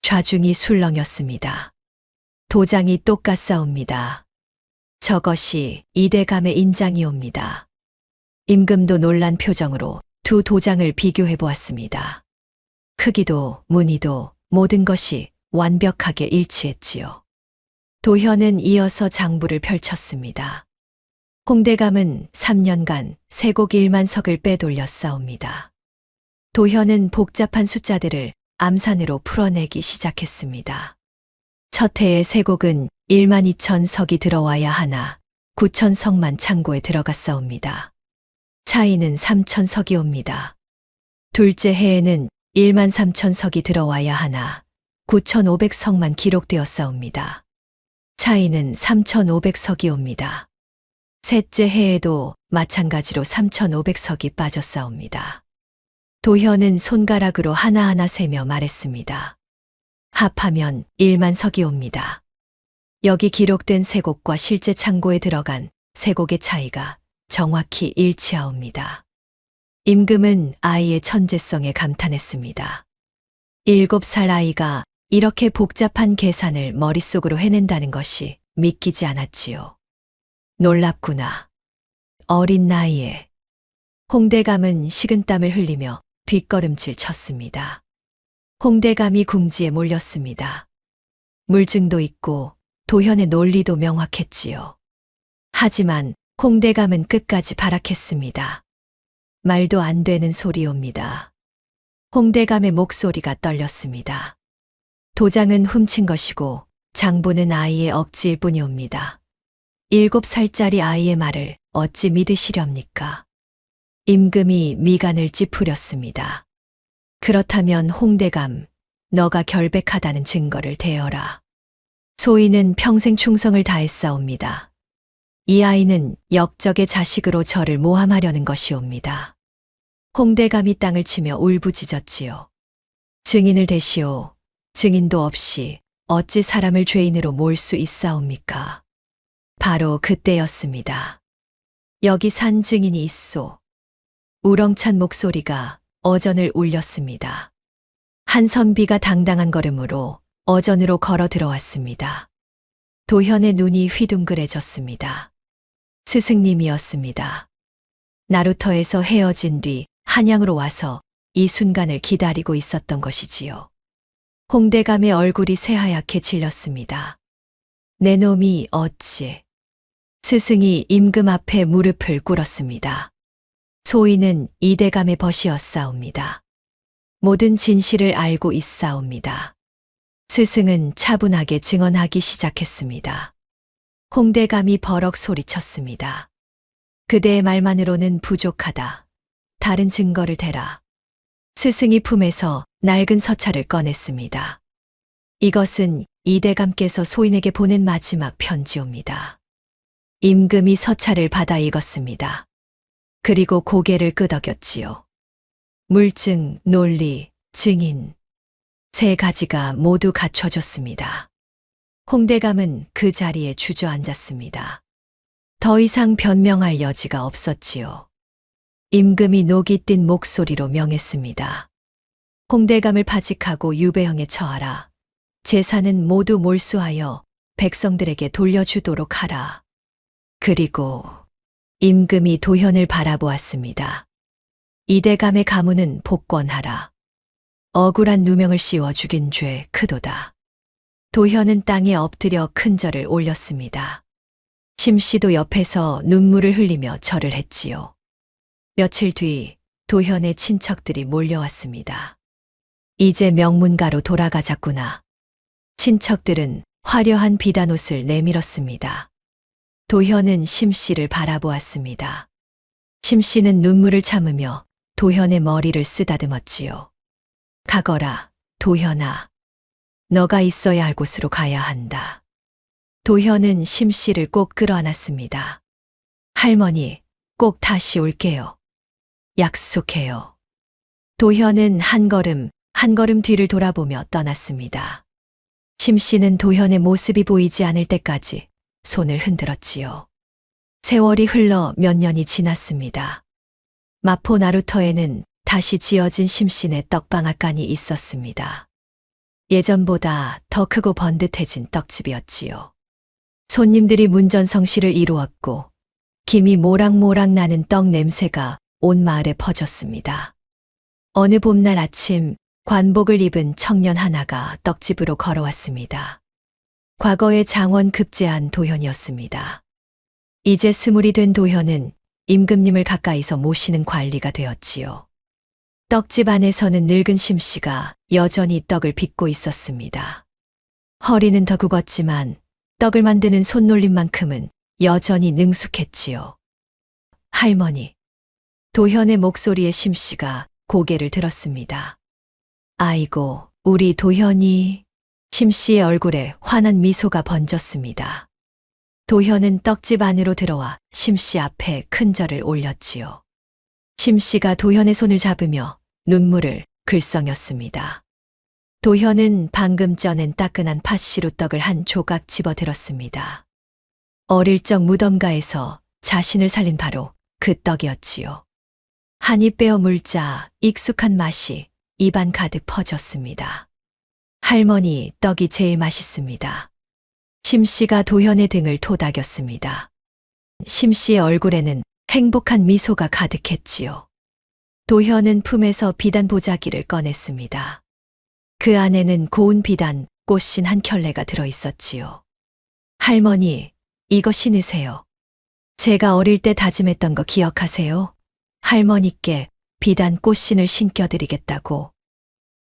좌중이 술렁였습니다. 도장이 똑같사옵니다. 저것이 이대감의 인장이옵니다. 임금도 놀란 표정으로 두 도장을 비교해 보았습니다. 크기도 무늬도 모든 것이 완벽하게 일치했지요. 도현은 이어서 장부를 펼쳤습니다. 홍대감은 3년간 세곡 1만 석을 빼돌렸사옵니다. 도현은 복잡한 숫자들을 암산으로 풀어내기 시작했습니다. 첫 해의 세곡은 1만 2천 석이 들어와야 하나 9천 석만 창고에 들어갔사옵니다. 차이는 3천 석이옵니다. 둘째 해에는 1만 3천 석이 들어와야 하나 9,500석만 기록되었사옵니다. 차이는 3,500석이옵니다. 셋째 해에도 마찬가지로 3,500석이 빠졌사옵니다. 도현은 손가락으로 하나하나 세며 말했습니다. 합하면 1만 석이옵니다. 여기 기록된 세곡과 실제 창고에 들어간 세곡의 차이가 정확히 일치하옵니다. 임금은 아이의 천재성에 감탄했습니다. 7살 아이가 이렇게 복잡한 계산을 머릿속으로 해낸다는 것이 믿기지 않았지요. 놀랍구나. 어린 나이에. 홍대감은 식은땀을 흘리며 뒷걸음질 쳤습니다. 홍대감이 궁지에 몰렸습니다. 물증도 있고 도현의 논리도 명확했지요. 하지만 홍대감은 끝까지 발악했습니다. 말도 안 되는 소리옵니다. 홍대감의 목소리가 떨렸습니다. 도장은 훔친 것이고 장부는 아이의 억지일 뿐이옵니다. 7살짜리 아이의 말을 어찌 믿으시렵니까? 임금이 미간을 찌푸렸습니다. 그렇다면 홍대감, 너가 결백하다는 증거를 대어라. 소인은 평생 충성을 다했사옵니다. 이 아이는 역적의 자식으로 저를 모함하려는 것이옵니다. 홍대감이 땅을 치며 울부짖었지요. 증인을 대시오. 증인도 없이 어찌 사람을 죄인으로 몰 수 있사옵니까? 바로 그때였습니다. 여기 산 증인이 있소. 우렁찬 목소리가 어전을 울렸습니다. 한 선비가 당당한 걸음으로 어전으로 걸어 들어왔습니다. 도현의 눈이 휘둥그레졌습니다. 스승님이었습니다. 나루터에서 헤어진 뒤 한양으로 와서 이 순간을 기다리고 있었던 것이지요. 홍대감의 얼굴이 새하얗게 질렸습니다. 내 놈이 어찌. 스승이 임금 앞에 무릎을 꿇었습니다. 소인은 이대감의 벗이었사옵니다. 모든 진실을 알고 있사옵니다. 스승은 차분하게 증언하기 시작했습니다. 홍대감이 버럭 소리쳤습니다. 그대의 말만으로는 부족하다. 다른 증거를 대라. 스승이 품에서 낡은 서찰을 꺼냈습니다. 이것은 이대감께서 소인에게 보낸 마지막 편지옵니다. 임금이 서찰을 받아 읽었습니다. 그리고 고개를 끄덕였지요. 물증, 논리, 증인. 세 가지가 모두 갖춰졌습니다. 홍대감은 그 자리에 주저앉았습니다. 더 이상 변명할 여지가 없었지요. 임금이 녹이 띤 목소리로 명했습니다. 홍대감을 파직하고 유배형에 처하라. 재산은 모두 몰수하여 백성들에게 돌려주도록 하라. 그리고 임금이 도현을 바라보았습니다. 이대감의 가문은 복권하라. 억울한 누명을 씌워 죽인 죄 크도다. 도현은 땅에 엎드려 큰 절을 올렸습니다. 심씨도 옆에서 눈물을 흘리며 절을 했지요. 며칠 뒤 도현의 친척들이 몰려왔습니다. 이제 명문가로 돌아가자꾸나. 친척들은 화려한 비단옷을 내밀었습니다. 도현은 심씨를 바라보았습니다. 심씨는 눈물을 참으며 도현의 머리를 쓰다듬었지요. 가거라, 도현아. 너가 있어야 할 곳으로 가야 한다. 도현은 심씨를 꼭 끌어안았습니다. 할머니, 꼭 다시 올게요. 약속해요. 도현은 한 걸음 뒤를 돌아보며 떠났습니다. 심씨는 도현의 모습이 보이지 않을 때까지 손을 흔들었지요. 세월이 흘러 몇 년이 지났습니다. 마포 나루터에는 다시 지어진 심씨네 떡방앗간이 있었습니다. 예전보다 더 크고 번듯해진 떡집이었지요. 손님들이 문전성시를 이루었고 김이 모락모락 나는 떡 냄새가 온 마을에 퍼졌습니다. 어느 봄날 아침 관복을 입은 청년 하나가 떡집으로 걸어왔습니다. 과거에 장원 급제한 도현이었습니다. 이제 20이 된 도현은 임금님을 가까이서 모시는 관리가 되었지요. 떡집 안에서는 늙은 심씨가 여전히 떡을 빚고 있었습니다. 허리는 더 굽었지만 떡을 만드는 손놀림만큼은 여전히 능숙했지요. 할머니. 도현의 목소리에 심씨가 고개를 들었습니다. 아이고, 우리 도현이. 심씨의 얼굴에 환한 미소가 번졌습니다. 도현은 떡집 안으로 들어와 심씨 앞에 큰 절을 올렸지요. 심씨가 도현의 손을 잡으며 눈물을 글썽였습니다. 도현은 방금 쪄낸 따끈한 팥시루 떡을 한 조각 집어들었습니다. 어릴 적 무덤가에서 자신을 살린 바로 그 떡이었지요. 한 입 빼어 물자 익숙한 맛이 입안 가득 퍼졌습니다. 할머니, 떡이 제일 맛있습니다. 심씨가 도현의 등을 토닥였습니다. 심씨의 얼굴에는 행복한 미소가 가득했지요. 도현은 품에서 비단 보자기를 꺼냈습니다. 그 안에는 고운 비단, 꽃신 한 켤레가 들어있었지요. 할머니, 이거 신으세요. 제가 어릴 때 다짐했던 거 기억하세요? 할머니께 비단 꽃신을 신겨드리겠다고.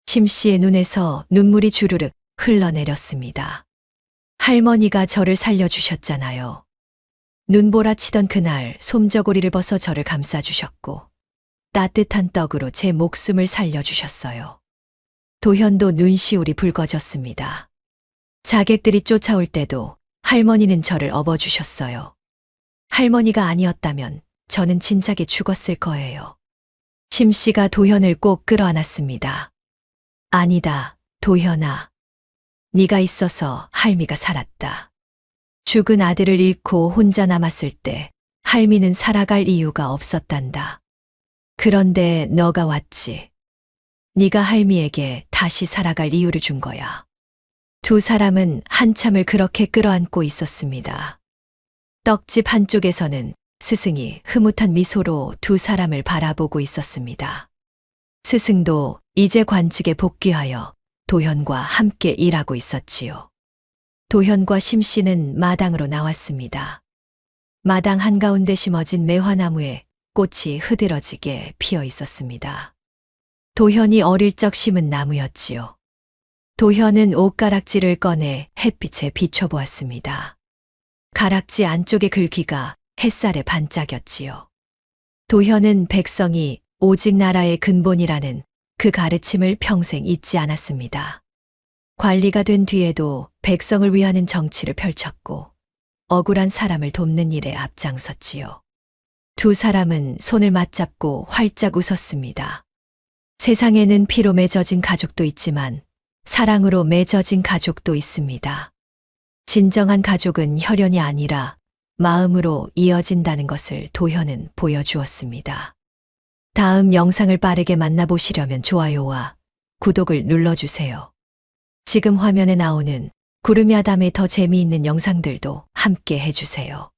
심씨의 눈에서 눈물이 주르륵 흘러내렸습니다. 할머니가 저를 살려주셨잖아요. 눈보라치던 그날 솜저고리를 벗어 저를 감싸주셨고 따뜻한 떡으로 제 목숨을 살려주셨어요. 도현도 눈시울이 붉어졌습니다. 자객들이 쫓아올 때도 할머니는 저를 업어주셨어요. 할머니가 아니었다면 저는 진작에 죽었을 거예요. 심씨가 도현을 꼭 끌어안았습니다. 아니다, 도현아. 네가 있어서 할미가 살았다. 죽은 아들을 잃고 혼자 남았을 때 할미는 살아갈 이유가 없었단다. 그런데 너가 왔지. 네가 할미에게 다시 살아갈 이유를 준 거야. 두 사람은 한참을 그렇게 끌어안고 있었습니다. 떡집 한쪽에서는 스승이 흐뭇한 미소로 두 사람을 바라보고 있었습니다. 스승도 이제 관직에 복귀하여 도현과 함께 일하고 있었지요. 도현과 심씨는 마당으로 나왔습니다. 마당 한가운데 심어진 매화나무에 꽃이 흐드러지게 피어 있었습니다. 도현이 어릴 적 심은 나무였지요. 도현은 옷가락지를 꺼내 햇빛에 비춰보았습니다. 가락지 안쪽의 글귀가 햇살에 반짝였지요. 도현은 백성이 오직 나라의 근본이라는 그 가르침을 평생 잊지 않았습니다. 관리가 된 뒤에도 백성을 위하는 정치를 펼쳤고 억울한 사람을 돕는 일에 앞장섰지요. 두 사람은 손을 맞잡고 활짝 웃었습니다. 세상에는 피로 맺어진 가족도 있지만 사랑으로 맺어진 가족도 있습니다. 진정한 가족은 혈연이 아니라 마음으로 이어진다는 것을 도현은 보여주었습니다. 다음 영상을 빠르게 만나보시려면 좋아요와 구독을 눌러주세요. 지금 화면에 나오는 구름야담의 더 재미있는 영상들도 함께 해주세요.